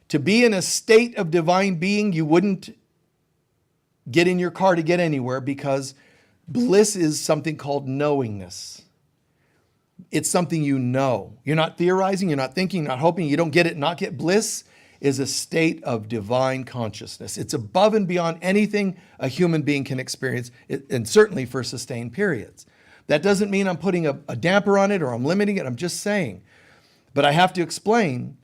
To be in a state of divine being, you wouldn't get in your car to get anywhere because bliss is something called knowingness. It's something you know. You're not theorizing, you're not thinking, you're not hoping, you don't get it, not get bliss. Is a state of divine consciousness. It's above and beyond anything a human being can experience, and certainly for sustained periods. That doesn't mean I'm putting a damper on it or I'm limiting it. I'm just saying. But I have to explain,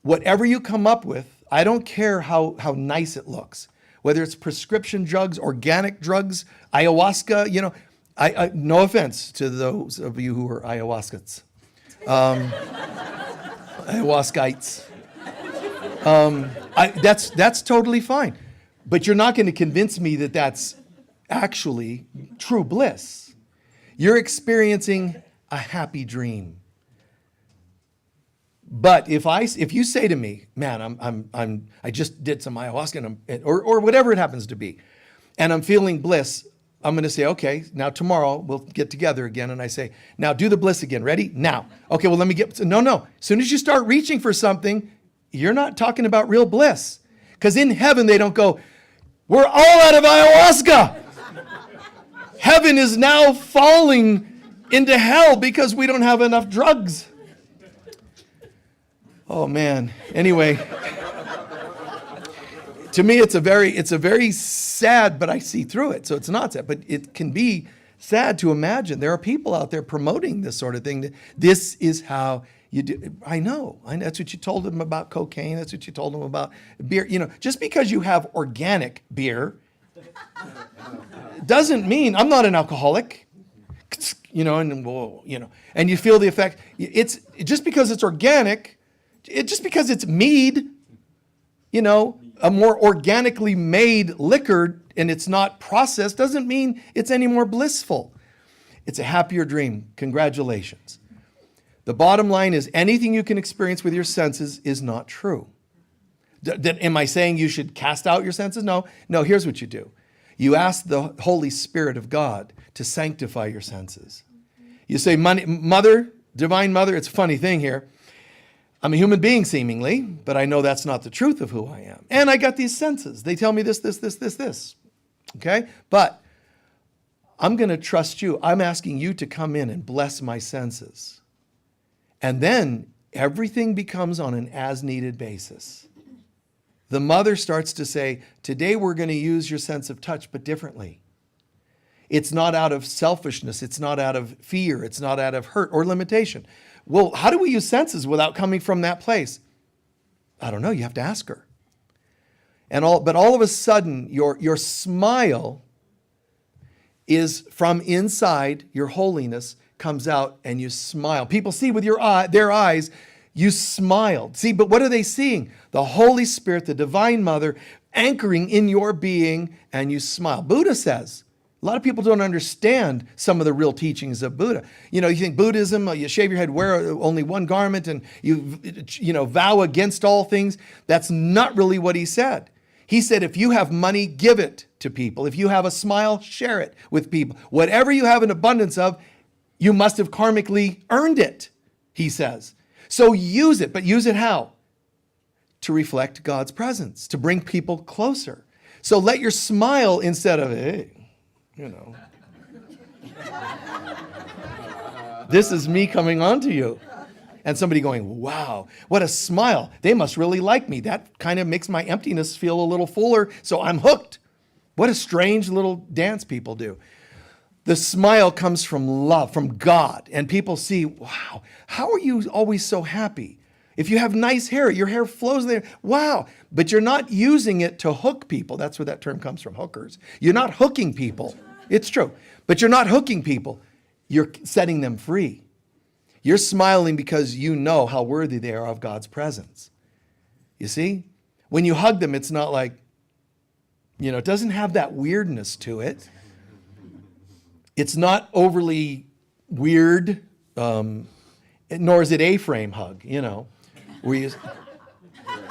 whatever you come up with, I don't care how nice it looks. Whether it's prescription drugs, organic drugs, ayahuasca, I no offense to those of you who are ayahuascans. Ayahuascites. That's totally fine. But you're not going to convince me that that's actually true bliss. You're experiencing a happy dream. But if you say to me, man, I just did some ayahuasca or whatever it happens to be, and I'm feeling bliss, I'm going to say, okay, now tomorrow we'll get together again. And I say, now do the bliss again. Ready? Now. Okay, well, let me no. As soon as you start reaching for something, you're not talking about real bliss. Because in heaven, they don't go, we're all out of ayahuasca. Heaven is now falling into hell because we don't have enough drugs. Oh man. Anyway, to me it's a very sad, but I see through it. So it's not sad, but it can be sad to imagine there are people out there promoting this sort of thing. This is how you do. I know. That's what you told them about cocaine. That's what you told them about beer. You know, just because you have organic beer doesn't mean I'm not an alcoholic. You know, and whoa, you know, and you feel the effect. It's just because it's organic, just because it's mead, you know, a more organically made liquor and it's not processed doesn't mean it's any more blissful. It's a happier dream. Congratulations. The bottom line is anything you can experience with your senses is not true. Am I saying you should cast out your senses? No. No, here's what you do. You ask the Holy Spirit of God to sanctify your senses. You say, Mother, Divine Mother, it's a funny thing here. I'm a human being seemingly, but I know that's not the truth of who I am. And I got these senses. They tell me this. Okay? But I'm going to trust you. I'm asking you to come in and bless my senses. And then everything becomes on an as-needed basis. The mother starts to say, today we're going to use your sense of touch, but differently. It's not out of selfishness. It's not out of fear. It's not out of hurt or limitation. Well, how do we use senses without coming from that place? I don't know. You have to ask her. But all of a sudden, your smile is from inside. Your holiness comes out, and you smile. People see with their eyes. You smiled. See, but what are they seeing? The Holy Spirit, the Divine Mother, anchoring in your being, and you smile. Buddha says. A lot of people don't understand some of the real teachings of Buddha. You know, you think Buddhism, you shave your head, wear only one garment, and you vow against all things. That's not really what he said. He said, if you have money, give it to people. If you have a smile, share it with people. Whatever you have an abundance of, you must have karmically earned it, he says. So use it, but use it how? To reflect God's presence, to bring people closer. So let your smile instead of, hey, you know, this is me coming on to you. And somebody going, wow, what a smile. They must really like me. That kind of makes my emptiness feel a little fuller, so I'm hooked. What a strange little dance people do. The smile comes from love, from God. And people see, wow, how are you always so happy? If you have nice hair, your hair flows there. Wow. But you're not using it to hook people. That's where that term comes from, hookers. You're not hooking people. It's true. But you're not hooking people. You're setting them free. You're smiling because you know how worthy they are of God's presence. You see? When you hug them, it's not like, it doesn't have that weirdness to it. It's not overly weird, nor is it A-frame hug, where you,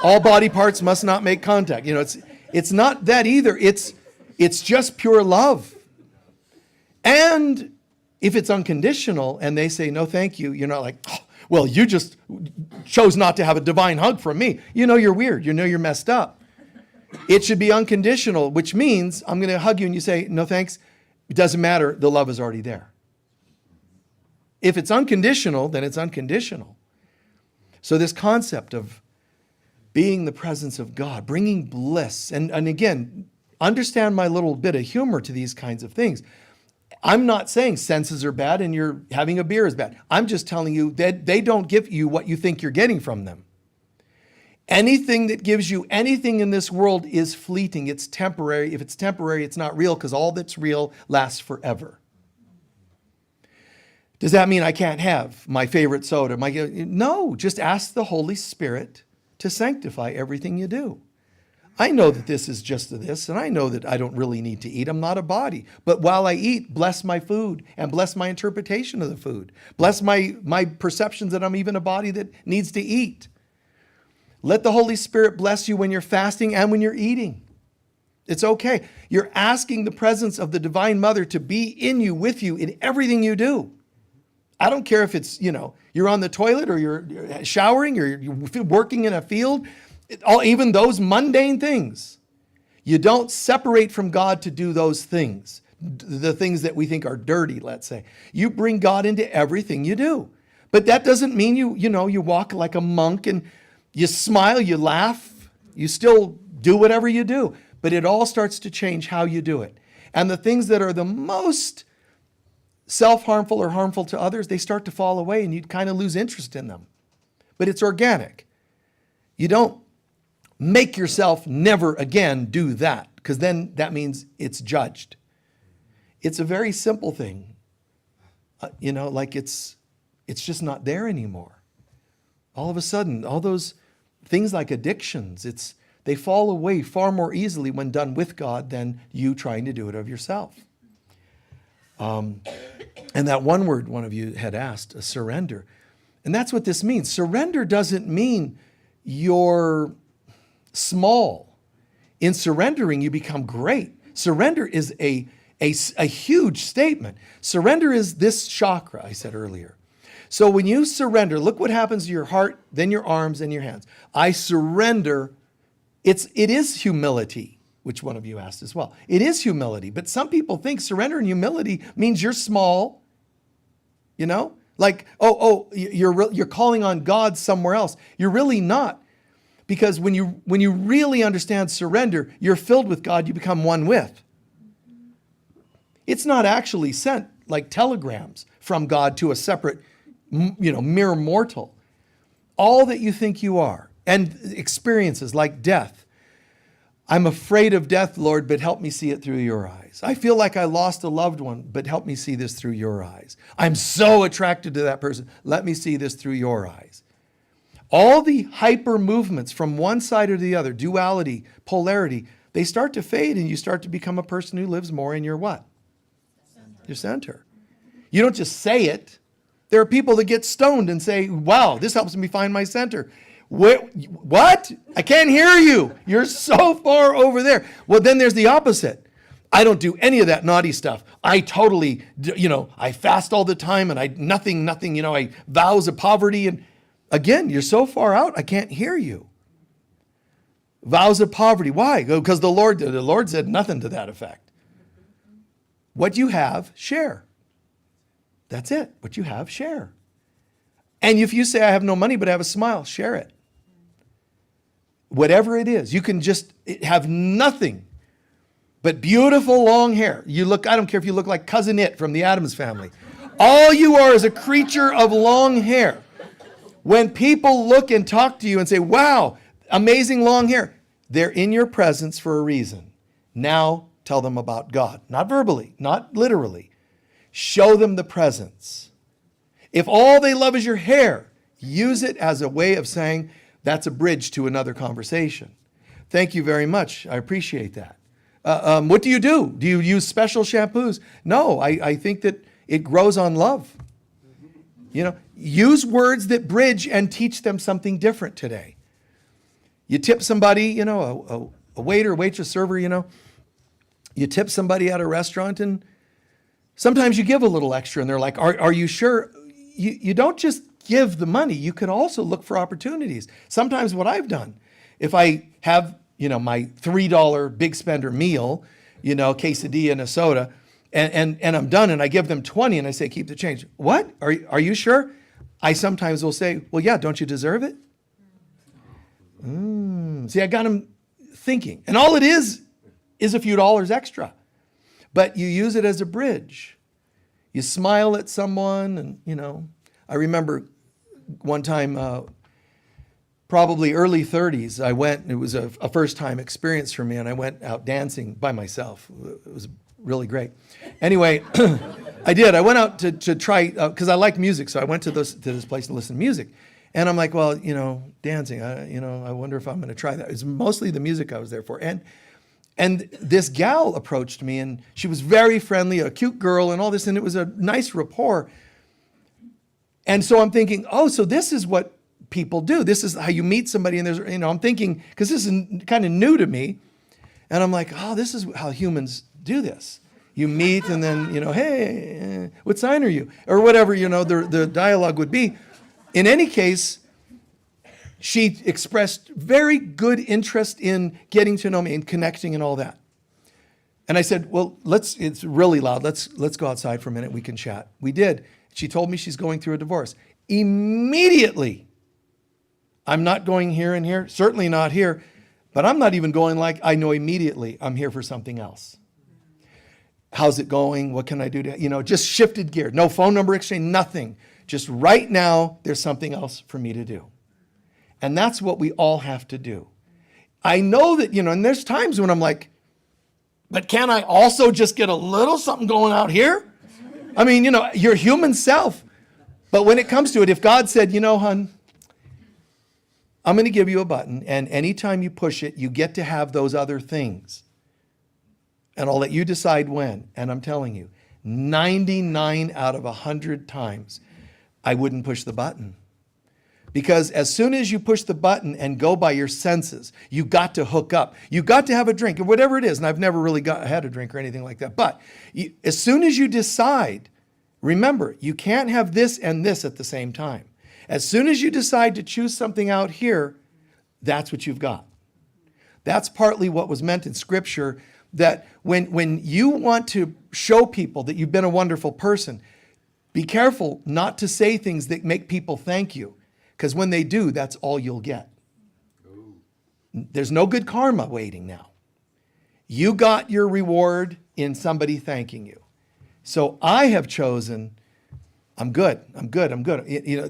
all body parts must not make contact. It's not that either. It's just pure love. And if it's unconditional and they say, no, thank you, you're not like, oh, well, you just chose not to have a divine hug from me. You're weird. You're messed up. It should be unconditional, which means I'm going to hug you and you say, no, thanks. It doesn't matter. The love is already there. If it's unconditional, then it's unconditional. So this concept of being the presence of God, bringing bliss, and again, understand my little bit of humor to these kinds of things. I'm not saying senses are bad and you're having a beer is bad. I'm just telling you that they don't give you what you think you're getting from them. Anything that gives you anything in this world is fleeting. It's temporary. If it's temporary, it's not real because all that's real lasts forever. Does that mean I can't have my favorite soda? No, just ask the Holy Spirit to sanctify everything you do. I know that this is just this, and I know that I don't really need to eat. I'm not a body. But while I eat, bless my food and bless my interpretation of the food. Bless my perceptions that I'm even a body that needs to eat. Let the Holy Spirit bless you when you're fasting and when you're eating. It's okay. You're asking the presence of the Divine Mother to be in you, with you, in everything you do. I don't care if it's, you're on the toilet or you're showering or you're working in a field. Even those mundane things. You don't separate from God to do those things. The things that we think are dirty, let's say. You bring God into everything you do. But that doesn't mean you walk like a monk and You smile, you laugh, you still do whatever you do, but it all starts to change how you do it. And the things that are the most self-harmful or harmful to others, they start to fall away and you kind of lose interest in them. But it's organic. You don't make yourself never again do that, because then that means it's judged. It's a very simple thing. Like it's just not there anymore. All of a sudden, all those things like addictions, they fall away far more easily when done with God than you trying to do it of yourself. And that one word one of you had asked, a surrender. And that's what this means. Surrender doesn't mean you're small. In surrendering, you become great. Surrender is a huge statement. Surrender is this chakra I said earlier. So when you surrender, look what happens to your heart, then your arms and your hands. I surrender. It is humility, which one of you asked as well. It is humility, but some people think surrender and humility means you're small. Like, you're calling on God somewhere else. You're really not. Because when you really understand surrender, you're filled with God, you become one with. It's not actually sent like telegrams from God to a separate, mere mortal. All that you think you are, and experiences like death. I'm afraid of death, Lord, but help me see it through your eyes. I feel like I lost a loved one, but help me see this through your eyes. I'm so attracted to that person. Let me see this through your eyes. All the hyper movements from one side or the other, duality, polarity, they start to fade and you start to become a person who lives more in your what? Your center. You don't just say it. There are people that get stoned and say, wow, this helps me find my center. What? I can't hear you. You're so far over there. Well, then there's the opposite. I don't do any of that naughty stuff. I totally, I fast all the time and I vows of poverty. And again, you're so far out, I can't hear you. Vows of poverty. Why? Because the Lord said nothing to that effect. What you have, share. That's it. What you have, share. And if you say, I have no money, but I have a smile, share it. Whatever it is, you can just have nothing but beautiful long hair. I don't care if you look like Cousin It from the Addams Family. All you are is a creature of long hair. When people look and talk to you and say, wow, amazing long hair, they're in your presence for a reason. Now tell them about God. Not verbally, not literally. Show them the presence. If all they love is your hair, use it as a way of saying, that's a bridge to another conversation. Thank you very much. I appreciate that. What do you do? Do you use special shampoos? No, I think that it grows on love. Use words that bridge and teach them something different today. You tip somebody, a waiter, waitress, server, you tip somebody at a restaurant and sometimes you give a little extra and they're like, are you sure? You don't just give the money. You could also look for opportunities. Sometimes what I've done, if I have, my $3 big spender meal, quesadilla and a soda, and I'm done and I give them 20 and I say, keep the change. What? Are you sure? I sometimes will say, well, yeah, don't you deserve it? See, I got them thinking. And all it is a few dollars extra. But you use it as a bridge. You smile at someone and, I remember one time, probably early 30s, I went, it was a first-time experience for me, and I went out dancing by myself. It was really great. Anyway, I did. I went out to try, because I like music, so I went to this place to listen to music. And I'm like, well, dancing, I wonder if I'm going to try that. It's mostly the music I was there for. And this gal approached me, and she was very friendly, a cute girl and all this, and it was a nice rapport. And so I'm thinking, oh, so this is what people do. This is how you meet somebody. And there's, I'm thinking, because this is kind of new to me. And I'm like, oh, this is how humans do this. You meet and then, hey, what sign are you? Or whatever, the dialogue would be. In any case, she expressed very good interest in getting to know me and connecting and all that. And I said, well, it's really loud. Let's go outside for a minute. We can chat. We did. She told me she's going through a divorce. Immediately, I'm not going here and here, certainly not here, but I'm not even going like I know immediately I'm here for something else. How's it going? What can I do to, just shifted gear. No phone number exchange, nothing. Just right now, there's something else for me to do. And that's what we all have to do. I know that, and there's times when I'm like, but can I also just get a little something going out here? I mean, your human self. But when it comes to it, if God said, hon, I'm going to give you a button, and anytime you push it, you get to have those other things. And I'll let you decide when. And I'm telling you, 99 out of 100 times, I wouldn't push the button. Because as soon as you push the button and go by your senses, you got to hook up. You got to have a drink, or whatever it is. And I've never really had a drink or anything like that. But as soon as you decide, remember, you can't have this and this at the same time. As soon as you decide to choose something out here, that's what you've got. That's partly what was meant in Scripture, that when you want to show people that you've been a wonderful person, be careful not to say things that make people thank you. Because when they do, that's all you'll get. There's no good karma waiting now. You got your reward in somebody thanking you. So I have chosen, I'm good.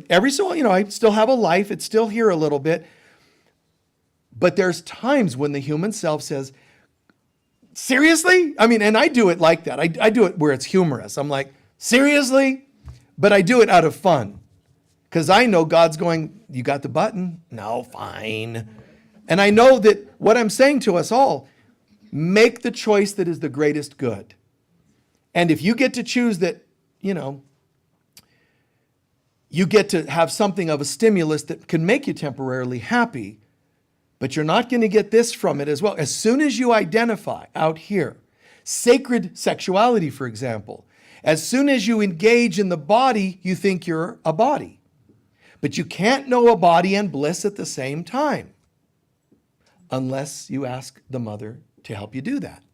Every so, I still have a life. It's still here a little bit. But there's times when the human self says, seriously? I mean, and I do it like that. I do it where it's humorous. I'm like, seriously? But I do it out of fun. Because I know God's going, you got the button? No, fine. And I know that what I'm saying to us all, make the choice that is the greatest good. And if you get to choose that, you get to have something of a stimulus that can make you temporarily happy, but you're not going to get this from it as well. As soon as you identify out here, sacred sexuality, for example, as soon as you engage in the body, you think you're a body. But you can't know a body and bliss at the same time unless you ask the mother to help you do that.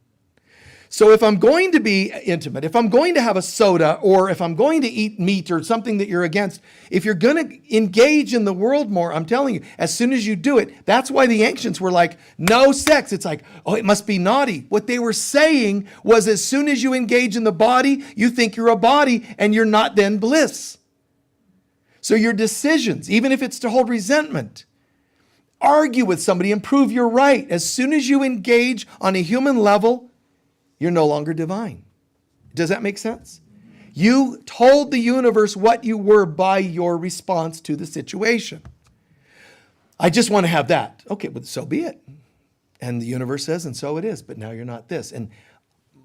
So if I'm going to be intimate, if I'm going to have a soda, or if I'm going to eat meat or something that you're against, if you're going to engage in the world more, I'm telling you, as soon as you do it, that's why the ancients were like, no sex. It's like, oh, it must be naughty. What they were saying was, as soon as you engage in the body, you think you're a body and you're not then bliss. So your decisions, even if it's to hold resentment, argue with somebody and prove you're right. As soon as you engage on a human level, you're no longer divine. Does that make sense? You told the universe what you were by your response to the situation. I just want to have that. Okay, but so be it. And the universe says, and so it is, but now you're not this. And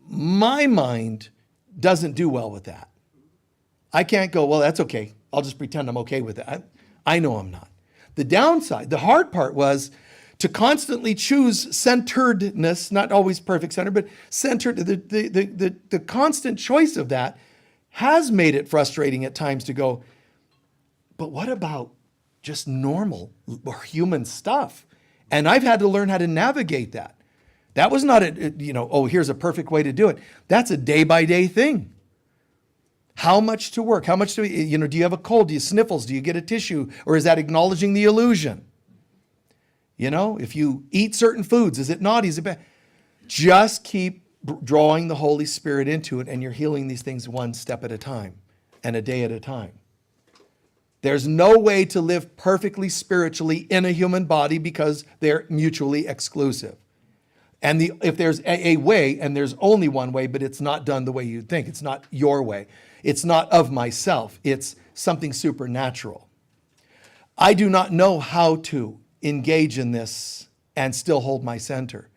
my mind doesn't do well with that. I can't go, well, that's okay. I'll just pretend I'm okay with it. I know I'm not. The downside, the hard part was to constantly choose centeredness, not always perfect center, but centered. The constant choice of that has made it frustrating at times to go, but what about just normal or human stuff? And I've had to learn how to navigate that. That was not here's a perfect way to do it. That's a day-by-day thing. How much to work? How much do do you have a cold? Do you sniffles? Do you get a tissue? Or is that acknowledging the illusion? If you eat certain foods, is it naughty? Is it bad? Just keep drawing the Holy Spirit into it, and you're healing these things one step at a time and a day at a time. There's no way to live perfectly spiritually in a human body because they're mutually exclusive. And if there's a way, and there's only one way, but it's not done the way you think. It's not your way. It's not of myself. It's something supernatural. I do not know how to engage in this and still hold my center.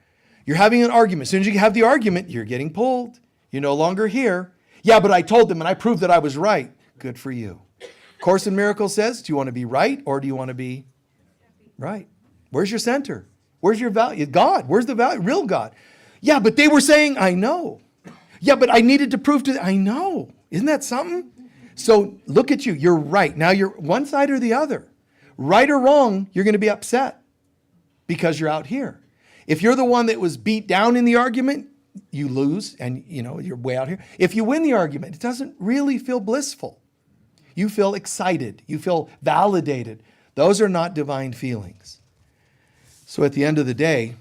You're having an argument. As soon as you have the argument, you're getting pulled. You're no longer here. Yeah, but I told them and I proved that I was right. Good for you. Course in Miracles says, do you want to be right or do you want to be right? Where's your center? Where's your value? God. Where's the value? Real God. Yeah, but they were saying, I know. Yeah, but I needed to prove to them. I know. Isn't that something? So look at you. You're right. Now you're one side or the other. Right or wrong, you're going to be upset because you're out here. If you're the one that was beat down in the argument, you lose and you're way out here. If you win the argument, it doesn't really feel blissful. You feel excited. You feel validated. Those are not divine feelings. So at the end of the day,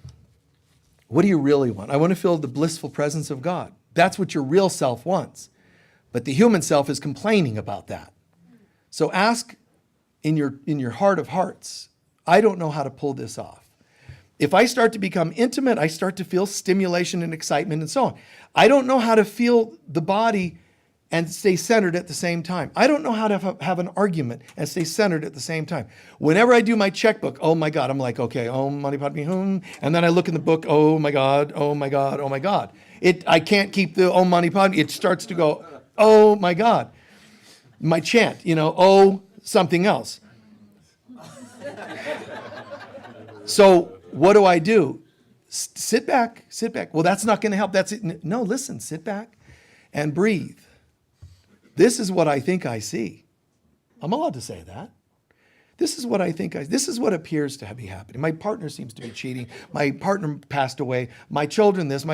what do you really want? I want to feel the blissful presence of God. That's what your real self wants. But the human self is complaining about that. So ask in your heart of hearts, I don't know how to pull this off. If I start to become intimate, I start to feel stimulation and excitement and so on. I don't know how to feel the body and stay centered at the same time. I don't know how to have an argument and stay centered at the same time. Whenever I do my checkbook, oh my God, I'm like, okay, Om Mani Padme Hum. And then I look in the book, oh my God, oh my God, oh my God. I can't keep the Om Mani Padme. It starts to go, oh my God. My chant, oh something else. So what do? Sit back. Well, that's not going to help. That's it. No, listen, sit back and breathe. This is what I think I see. I'm allowed to say that. This is what I think this is what appears to be happening. My partner seems to be cheating. My partner passed away. My children, this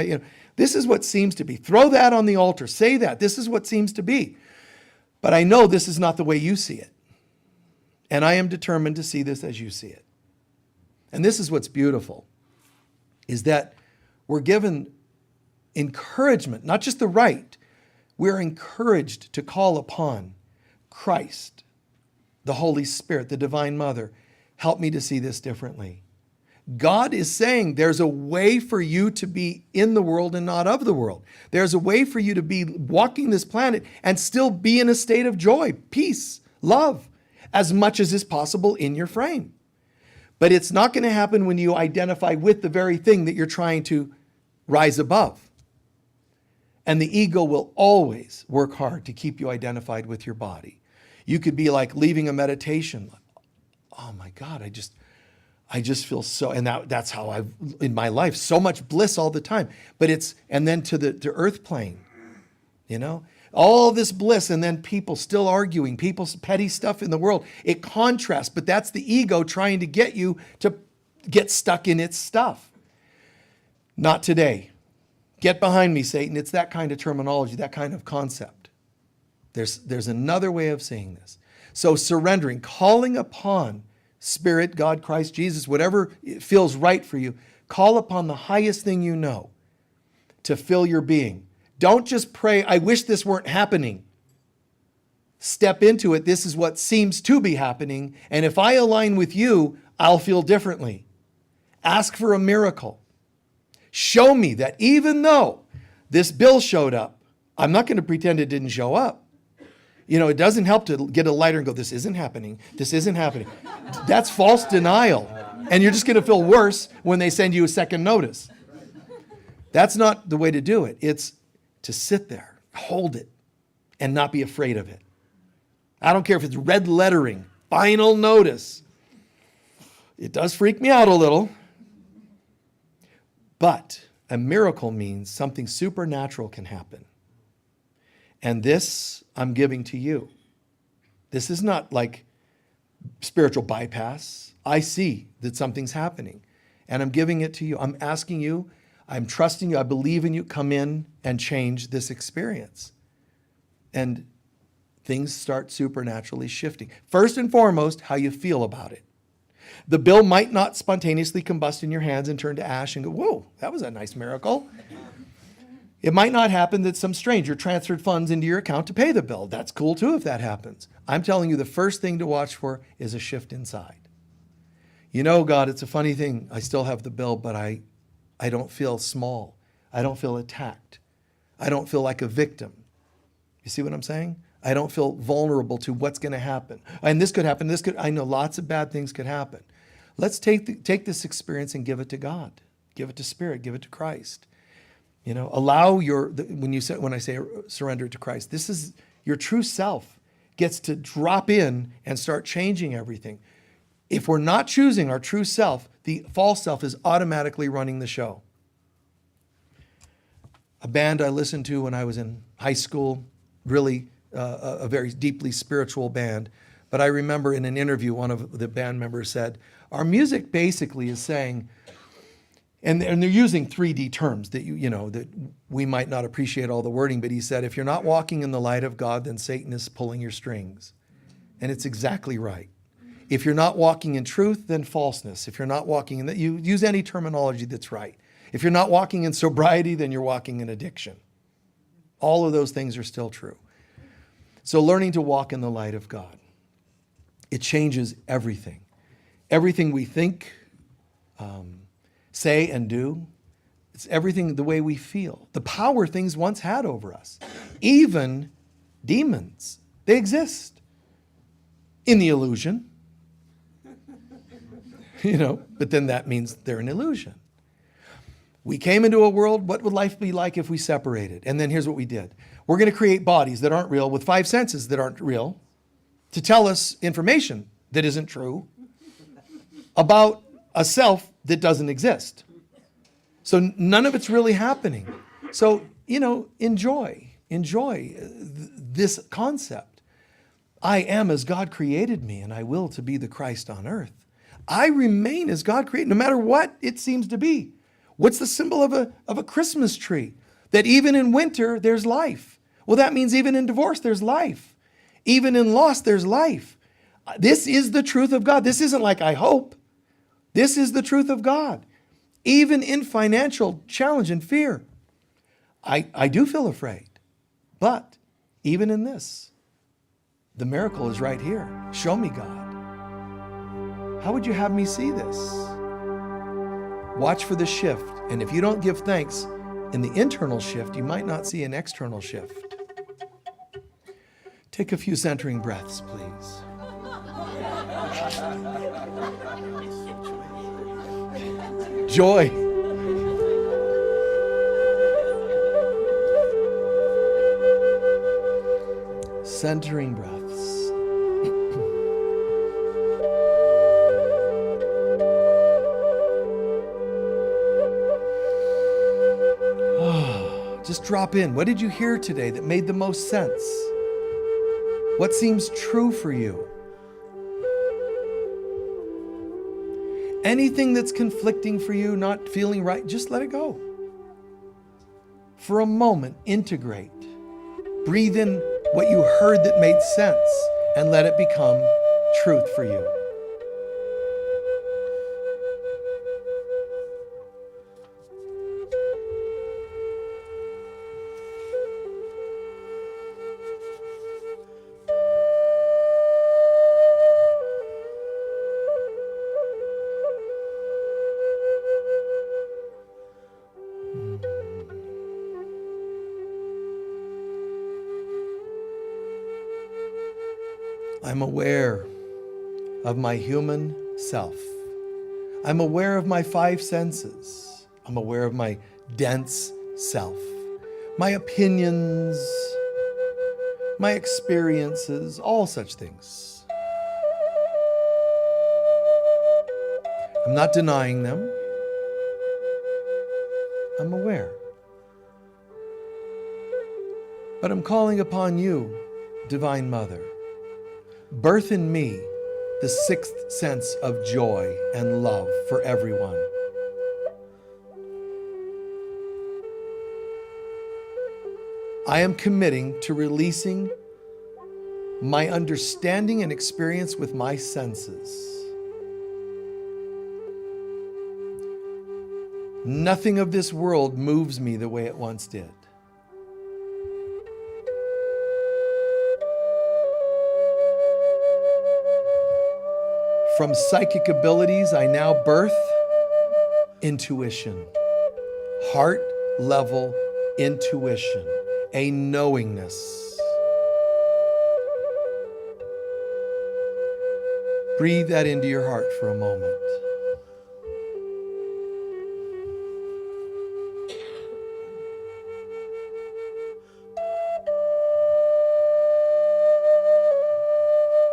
is what seems to be. Throw that on the altar. Say that. This is what seems to be. But I know this is not the way you see it. And I am determined to see this as you see it. And this is what's beautiful, is that we're given encouragement, not just the right. We're encouraged to call upon Christ, the Holy Spirit, the Divine Mother. Help me to see this differently. God is saying there's a way for you to be in the world and not of the world. There's a way for you to be walking this planet and still be in a state of joy, peace, love, as much as is possible in your frame. But it's not going to happen when you identify with the very thing that you're trying to rise above. And the ego will always work hard to keep you identified with your body. You could be like leaving a meditation. Oh my God, I just feel so, and that's how I've, in my life, so much bliss all the time. But and then to earth plane, all this bliss, and then people still arguing, people's petty stuff in the world. It contrasts, but that's the ego trying to get you to get stuck in its stuff. Not today. Get behind me, Satan. It's that kind of terminology, that kind of concept. There's another way of saying this. So surrendering, calling upon Spirit, God, Christ, Jesus, whatever feels right for you, call upon the highest thing you know to fill your being. Don't just pray, I wish this weren't happening. Step into it. This is what seems to be happening. And if I align with you, I'll feel differently. Ask for a miracle. Show me that even though this bill showed up, I'm not going to pretend it didn't show up. It doesn't help to get a lighter and go, this isn't happening. This isn't happening. That's false denial. And you're just going to feel worse when they send you a second notice. That's not the way to do it. It's to sit there, hold it, and not be afraid of it. I don't care if it's red lettering, final notice. It does freak me out a little. But a miracle means something supernatural can happen. And this I'm giving to you. This is not like spiritual bypass. I see that something's happening, and I'm giving it to you. I'm asking you, I'm trusting you, I believe in you. Come in and change this experience. And things start supernaturally shifting. First and foremost, how you feel about it. The bill might not spontaneously combust in your hands and turn to ash and go, whoa, that was a nice miracle. It might not happen that some stranger transferred funds into your account to pay the bill. That's cool too if that happens. I'm telling you, the first thing to watch for is a shift inside. God, it's a funny thing. I still have the bill, but I don't feel small. I don't feel attacked. I don't feel like a victim. You see what I'm saying? I don't feel vulnerable to what's going to happen. And this could happen. I know lots of bad things could happen. Let's take this experience and give it to God. Give it to Spirit. Give it to Christ. Allow when I say surrender to Christ, this is your true self gets to drop in and start changing everything. If we're not choosing our true self, the false self is automatically running the show. A band I listened to when I was in high school, really a very deeply spiritual band. But I remember in an interview, one of the band members said, our music basically is saying, and they're using 3D terms that that we might not appreciate all the wording, but he said, if you're not walking in the light of God, then Satan is pulling your strings. And it's exactly right. If you're not walking in truth, then falseness. If you're not walking in that, you use any terminology that's right. If you're not walking in sobriety, then you're walking in addiction. All of those things are still true. So learning to walk in the light of God, it changes everything. Everything we think, say, and do. It's everything the way we feel. The power things once had over us. Even demons, they exist in the illusion. But then that means they're an illusion. We came into a world, what would life be like if we separated? And then here's what we did. We're going to create bodies that aren't real with 5 senses that aren't real to tell us information that isn't true about a self that doesn't exist. So none of it's really happening. So, enjoy this concept. I am as God created me, and I will to be the Christ on earth. I remain as God created, no matter what it seems to be. What's the symbol of a Christmas tree? That even in winter, there's life. Well, that means even in divorce, there's life. Even in loss, there's life. This is the truth of God. This isn't like I hope. This is the truth of God. Even in financial challenge and fear, I do feel afraid. But even in this, the miracle is right here. Show me, God. How would you have me see this? Watch for the shift. And if you don't give thanks in the internal shift, you might not see an external shift. Take a few centering breaths, please. Joy. Centering breaths. Just drop in. What did you hear today that made the most sense? What seems true for you? Anything that's conflicting for you, not feeling right, just let it go. For a moment, integrate. Breathe in what you heard that made sense and let it become truth for you. I'm aware of my human self. I'm aware of my 5 senses. I'm aware of my dense self, my opinions, my experiences, all such things. I'm not denying them. I'm aware. But I'm calling upon you, Divine Mother. Birth in me the 6th sense of joy and love for everyone. I am committing to releasing my understanding and experience with my senses. Nothing of this world moves me the way it once did. From psychic abilities, I now birth intuition, heart level intuition, a knowingness. Breathe that into your heart for a moment.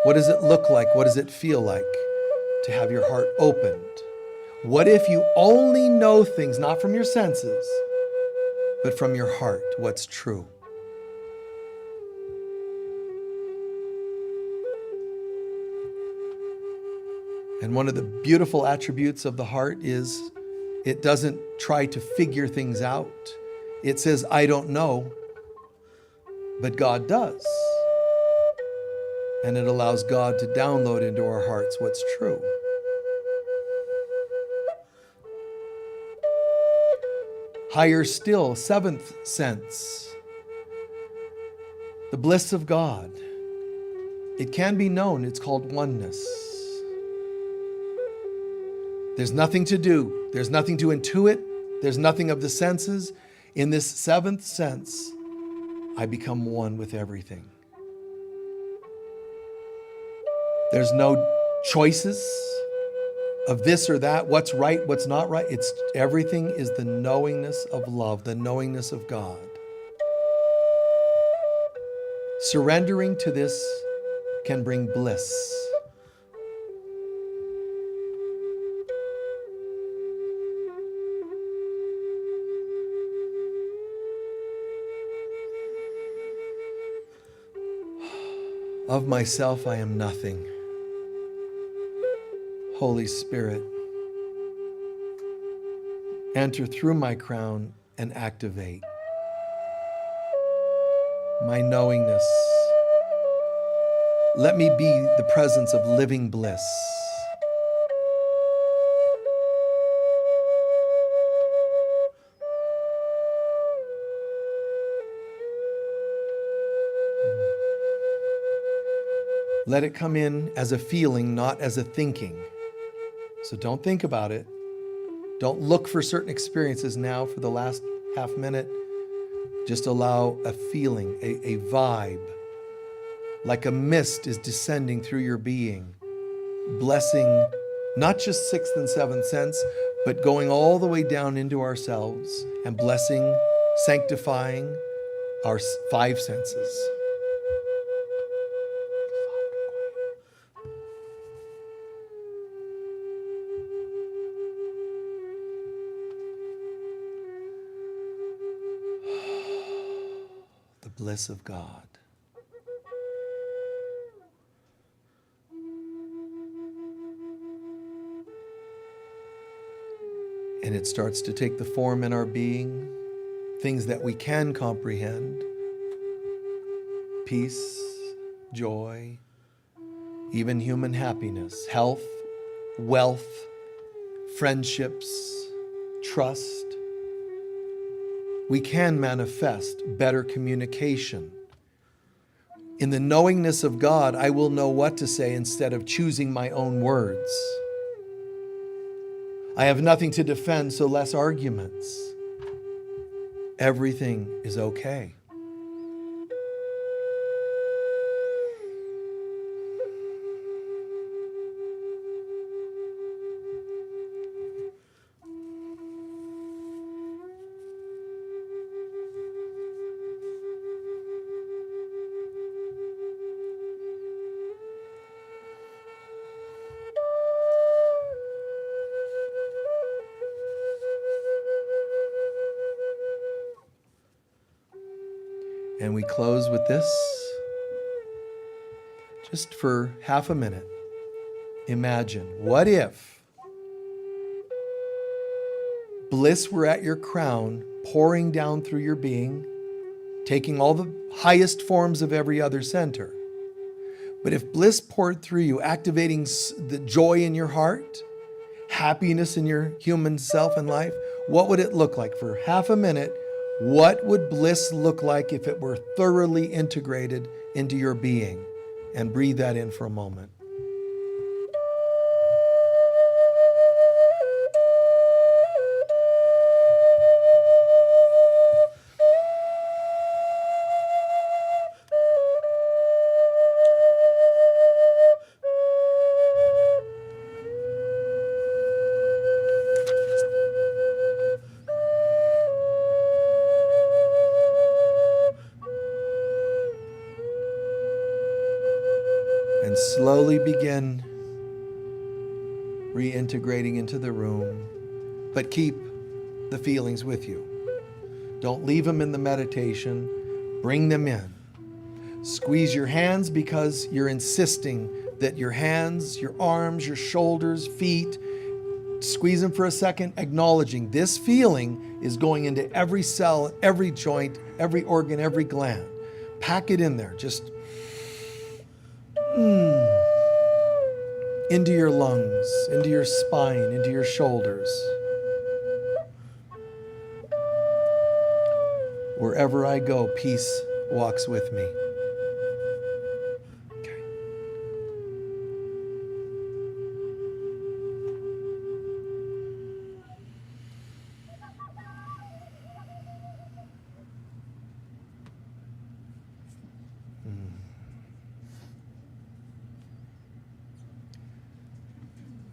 What does it look like? What does it feel like to have your heart opened? What if you only know things, not from your senses, but from your heart, what's true? And one of the beautiful attributes of the heart is it doesn't try to figure things out. It says, I don't know, but God does. And it allows God to download into our hearts what's true. Higher still, seventh sense, the bliss of God. It can be known. It's called oneness. There's nothing to do. There's nothing to intuit. There's nothing of the senses. In this seventh sense, I become one with everything. There's no choices of this or that, what's right, what's not right. It's everything is the knowingness of love, the knowingness of God. Surrendering to this can bring bliss. Of myself, I am nothing. Holy Spirit, enter through my crown and activate my knowingness. Let me be the presence of living bliss. Let it come in as a feeling, not as a thinking. So don't think about it. Don't look for certain experiences now for the last half minute. Just allow a feeling, a vibe, like a mist is descending through your being, blessing not just sixth and seventh sense, but going all the way down into ourselves and blessing, sanctifying our five senses. The bliss of God. And it starts to take the form in our being, things that we can comprehend, peace, joy, even human happiness, health, wealth, friendships, trust. We can manifest better communication. In the knowingness of God, I will know what to say instead of choosing my own words. I have nothing to defend, so less arguments. Everything is okay. And we close with this. Just for half a minute, imagine, what if bliss were at your crown, pouring down through your being, taking all the highest forms of every other center. But if bliss poured through you, activating the joy in your heart, happiness in your human self and life, what would it look like? For half a minute, what would bliss look like if it were thoroughly integrated into your being? And breathe that in for a moment. And slowly begin reintegrating into the room, but keep the feelings with you. Don't leave them in the meditation. Bring them in. Squeeze your hands because you're insisting that your hands, your arms, your shoulders, feet, squeeze them for a second, acknowledging this feeling is going into every cell, every joint, every organ, every gland. Pack it in there. Just Into your lungs, into your spine, into your shoulders. Wherever I go, peace walks with me. Okay.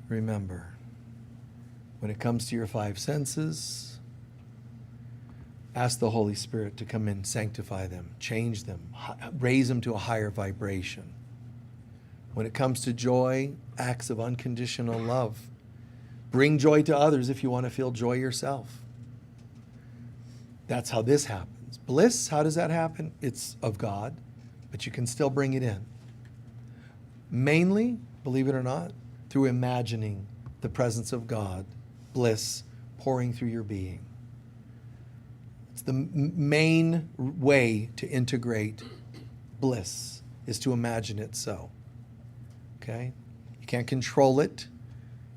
Remember, when it comes to your five senses, ask the Holy Spirit to come in, sanctify them, change them, raise them to a higher vibration. When it comes to joy, acts of unconditional love. Bring joy to others if you want to feel joy yourself. That's how this happens. Bliss, how does that happen? It's of God, but you can still bring it in. Mainly, believe it or not, through imagining the presence of God, bliss pouring through your being. It's the main way to integrate bliss, is to imagine it so. Okay? You can't control it.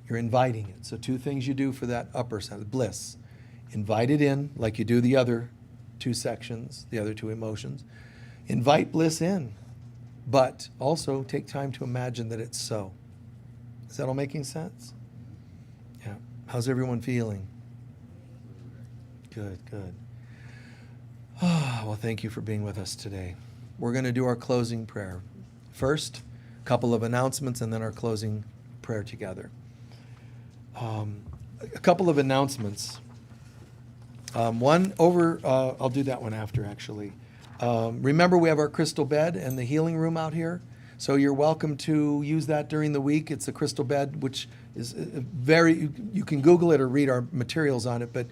You're inviting it. So 2 things you do for that upper sense, bliss. Invite it in, like you do the other 2 sections, the other 2 emotions. Invite bliss in, but also take time to imagine that it's so. Is that all making sense? Yeah. How's everyone feeling? Good, good. Well, thank you for being with us today. We're going to do our closing prayer. First, a couple of announcements and then our closing prayer together. A couple of announcements. One over, I'll do that one after actually. Remember, we have our crystal bed and the healing room out here. So you're welcome to use that during the week. It's a crystal bed, which is you can Google it or read our materials on it, but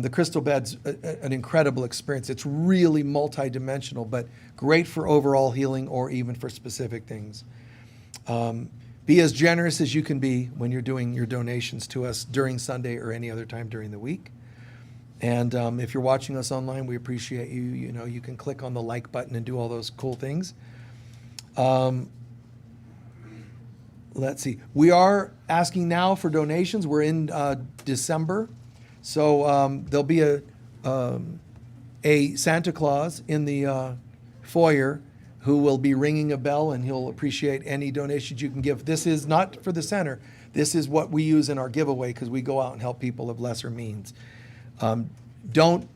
the crystal bed's an incredible experience. It's really multidimensional, but great for overall healing or even for specific things. Be as generous as you can be when you're doing your donations to us during Sunday or any other time during the week. And if you're watching us online, we appreciate you. You know, you can click on the like button and do all those cool things. Let's see. We are asking now for donations. We're in December. So there'll be a Santa Claus in the foyer who will be ringing a bell, and he'll appreciate any donations you can give. This is not for the center. This is what we use in our giveaway because we go out and help people of lesser means. Don't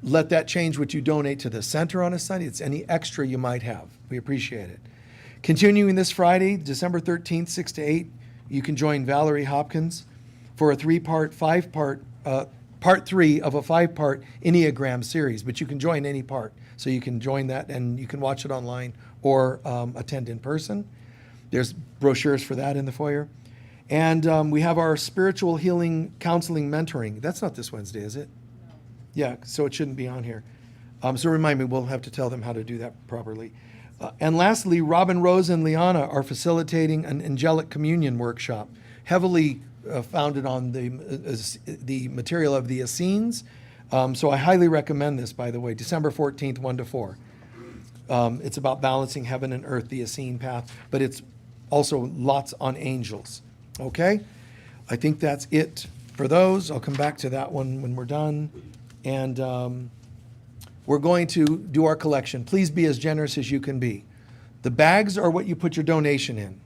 let that change what you donate to the center on a Sunday. It's any extra you might have. We appreciate it. Continuing this Friday, December 13th, 6 to 8, you can join Valerie Hopkins for a part 3 of a 5-part Enneagram series, but you can join any part. So you can join that and you can watch it online or attend in person. There's brochures for that in the foyer. And we have our spiritual healing counseling mentoring. That's not this Wednesday, is it? No. Yeah, so it shouldn't be on here. So remind me, we'll have to tell them how to do that properly. And lastly, Robin, Rose, and Liana are facilitating an angelic communion workshop, heavily founded on the material of the Essenes. So I highly recommend this, by the way, December 14th, 1 to 4. It's about balancing heaven and earth, the Essene path, but it's also lots on angels. Okay? I think that's it for those. I'll come back to that one when we're done. And we're going to do our collection. Please be as generous as you can be. The bags are what you put your donation in.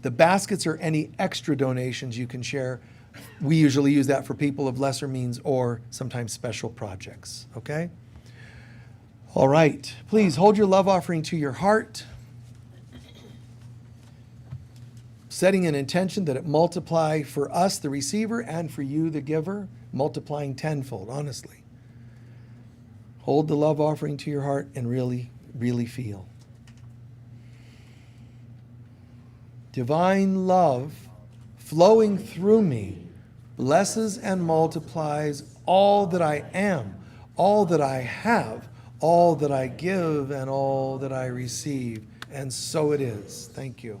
The baskets are any extra donations you can share. We usually use that for people of lesser means or sometimes special projects. Okay? All right. Please hold your love offering to your heart, setting an intention that it multiply for us, the receiver, and for you, the giver, multiplying tenfold, honestly. Hold the love offering to your heart and really, really feel. Divine love flowing through me blesses and multiplies all that I am, all that I have, all that I give, and all that I receive. And so it is. Thank you.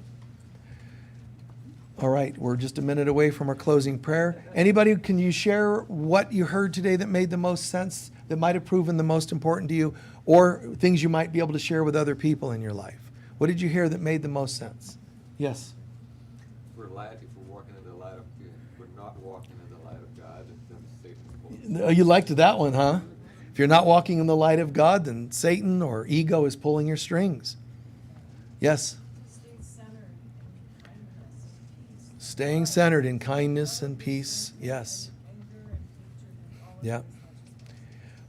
All right, we're just a minute away from our closing prayer. Anybody, can you share what you heard today that made the most sense, that might have proven the most important to you, or things you might be able to share with other people in your life? What did you hear that made the most sense? Yes. We're light if we're walking in the light of God. We're not walking in the light of God, then Satan pulls. You liked that one, huh? If you're not walking in the light of God, then Satan or ego is pulling your strings. Yes. Staying centered in kindness and peace. Yes. Yeah.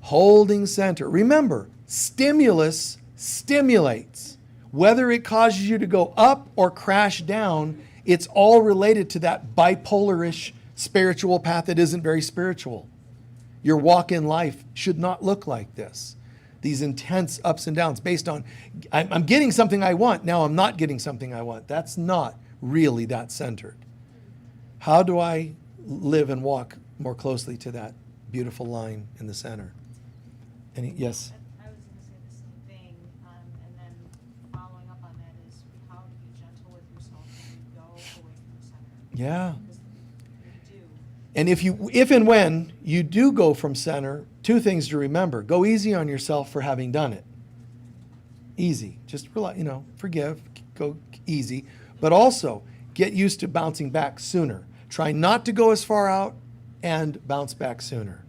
Holding center. Remember, stimulus stimulates. Whether it causes you to go up or crash down, it's all related to that bipolar-ish spiritual path that isn't very spiritual. Your walk in life should not look like this. These intense ups and downs based on, I'm getting something I want, now I'm not getting something I want. That's not really that centered. How do I live and walk more closely to that beautiful line in the center? Yes? I was going to say the same thing, and then following up on that is how to be gentle with yourself when you go away from the center. Yeah. Because you do. And if and when you do go from center, two things to remember. Go easy on yourself for having done it. Easy. Just forgive, go easy. But also, get used to bouncing back sooner. Try not to go as far out and bounce back sooner.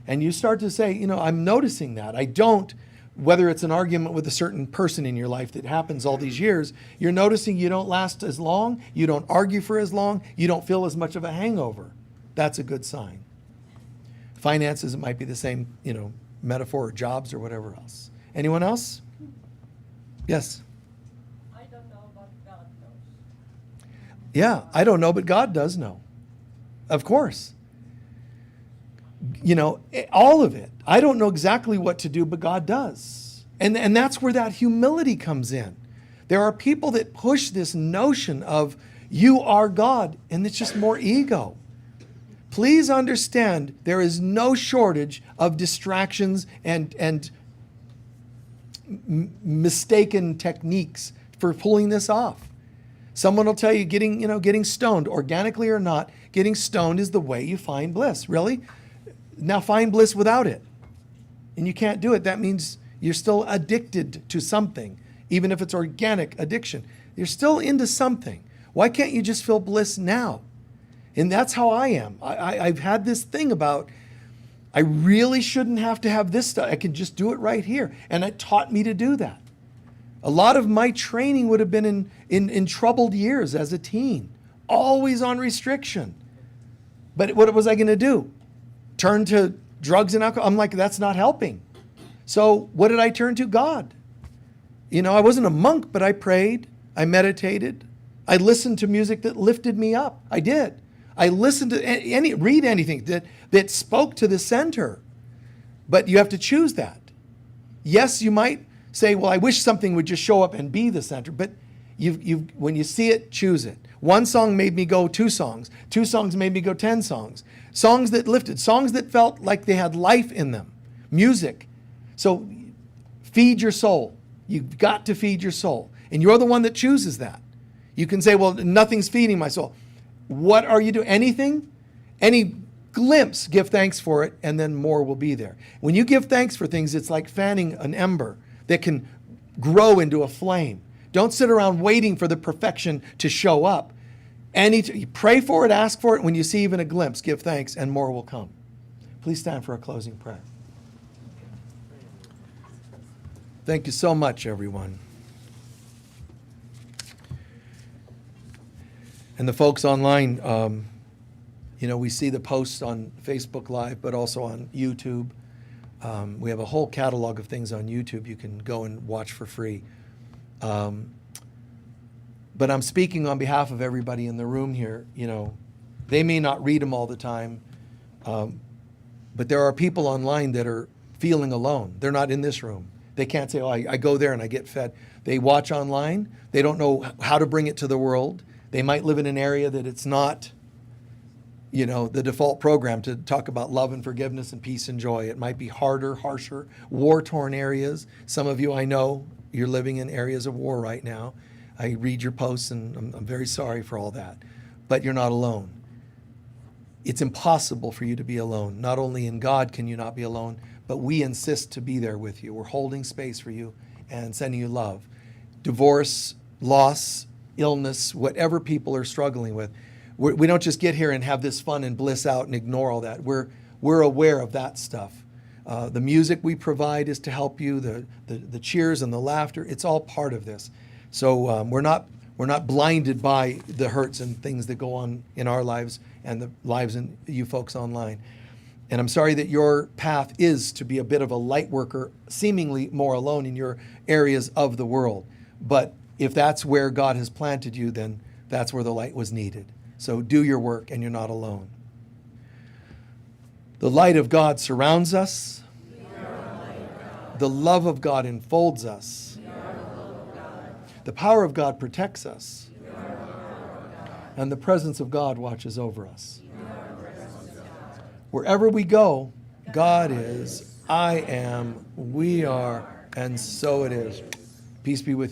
And you start to say, I'm noticing that. I don't, whether it's an argument with a certain person in your life that happens all these years, you're noticing you don't last as long, you don't argue for as long, you don't feel as much of a hangover. That's a good sign. Finances, it might be the same, metaphor, or jobs or whatever else. Anyone else? Yes? I don't know, but God knows. Yeah, I don't know, but God does know. Of course. All of it. I don't know exactly what to do, but God does. And that's where that humility comes in. There are people that push this notion of you are God, and it's just more ego. Please understand there is no shortage of distractions and mistaken techniques for pulling this off. Someone will tell you getting stoned, organically or not, getting stoned is the way you find bliss. Really? Now find bliss without it. And you can't do it. That means you're still addicted to something, even if it's organic addiction. You're still into something. Why can't you just feel bliss now? And that's how I am. I've had this thing about, I really shouldn't have to have this stuff. I can just do it right here. And it taught me to do that. A lot of my training would have been in troubled years as a teen, always on restriction. But what was I going to do? Turn to drugs and alcohol? I'm like, that's not helping. So what did I turn to? God. I wasn't a monk, but I prayed, I meditated, I listened to music that lifted me up. I did. I listened to read anything that spoke to the center. But you have to choose that. Yes, you might say, well, I wish something would just show up and be the center. But when you see it, choose it. One song made me go 2 songs. 2 songs made me go 10 songs. Songs that lifted. Songs that felt like they had life in them. Music. So feed your soul. You've got to feed your soul. And you're the one that chooses that. You can say, well, nothing's feeding my soul. What are you doing? Anything? Any glimpse, give thanks for it, and then more will be there. When you give thanks for things, it's like fanning an ember that can grow into a flame. Don't sit around waiting for the perfection to show up. You pray for it, ask for it. When you see even a glimpse, give thanks, and more will come. Please stand for a closing prayer. Thank you so much, everyone. And the folks online, we see the posts on Facebook Live, but also on YouTube. We have a whole catalog of things on YouTube you can go and watch for free. But I'm speaking on behalf of everybody in the room here. They may not read them all the time, but there are people online that are feeling alone. They're not in this room. They can't say, I go there and I get fed. They watch online. They don't know how to bring it to the world. They might live in an area that it's not, the default program to talk about love and forgiveness and peace and joy. It might be harder, harsher, war-torn areas. Some of you, I know, you're living in areas of war right now. I read your posts, and I'm very sorry for all that. But you're not alone. It's impossible for you to be alone. Not only in God can you not be alone, but we insist to be there with you. We're holding space for you and sending you love. divorce, loss, illness, whatever people are struggling with. We don't just get here and have this fun and bliss out and ignore all that. We're aware of that stuff. The music we provide is to help you. The cheers and the laughter, it's all part of this. So we're not blinded by the hurts and things that go on in our lives and the lives in you folks online. And I'm sorry that your path is to be a bit of a light worker, seemingly more alone in your areas of the world. But if that's where God has planted you, then that's where the light was needed. So do your work and you're not alone. The light of God surrounds us. The love of God enfolds us. The power of God protects us. And the presence of God watches over us. Wherever we go, God is, I am, we are, and so it is. Peace be with you.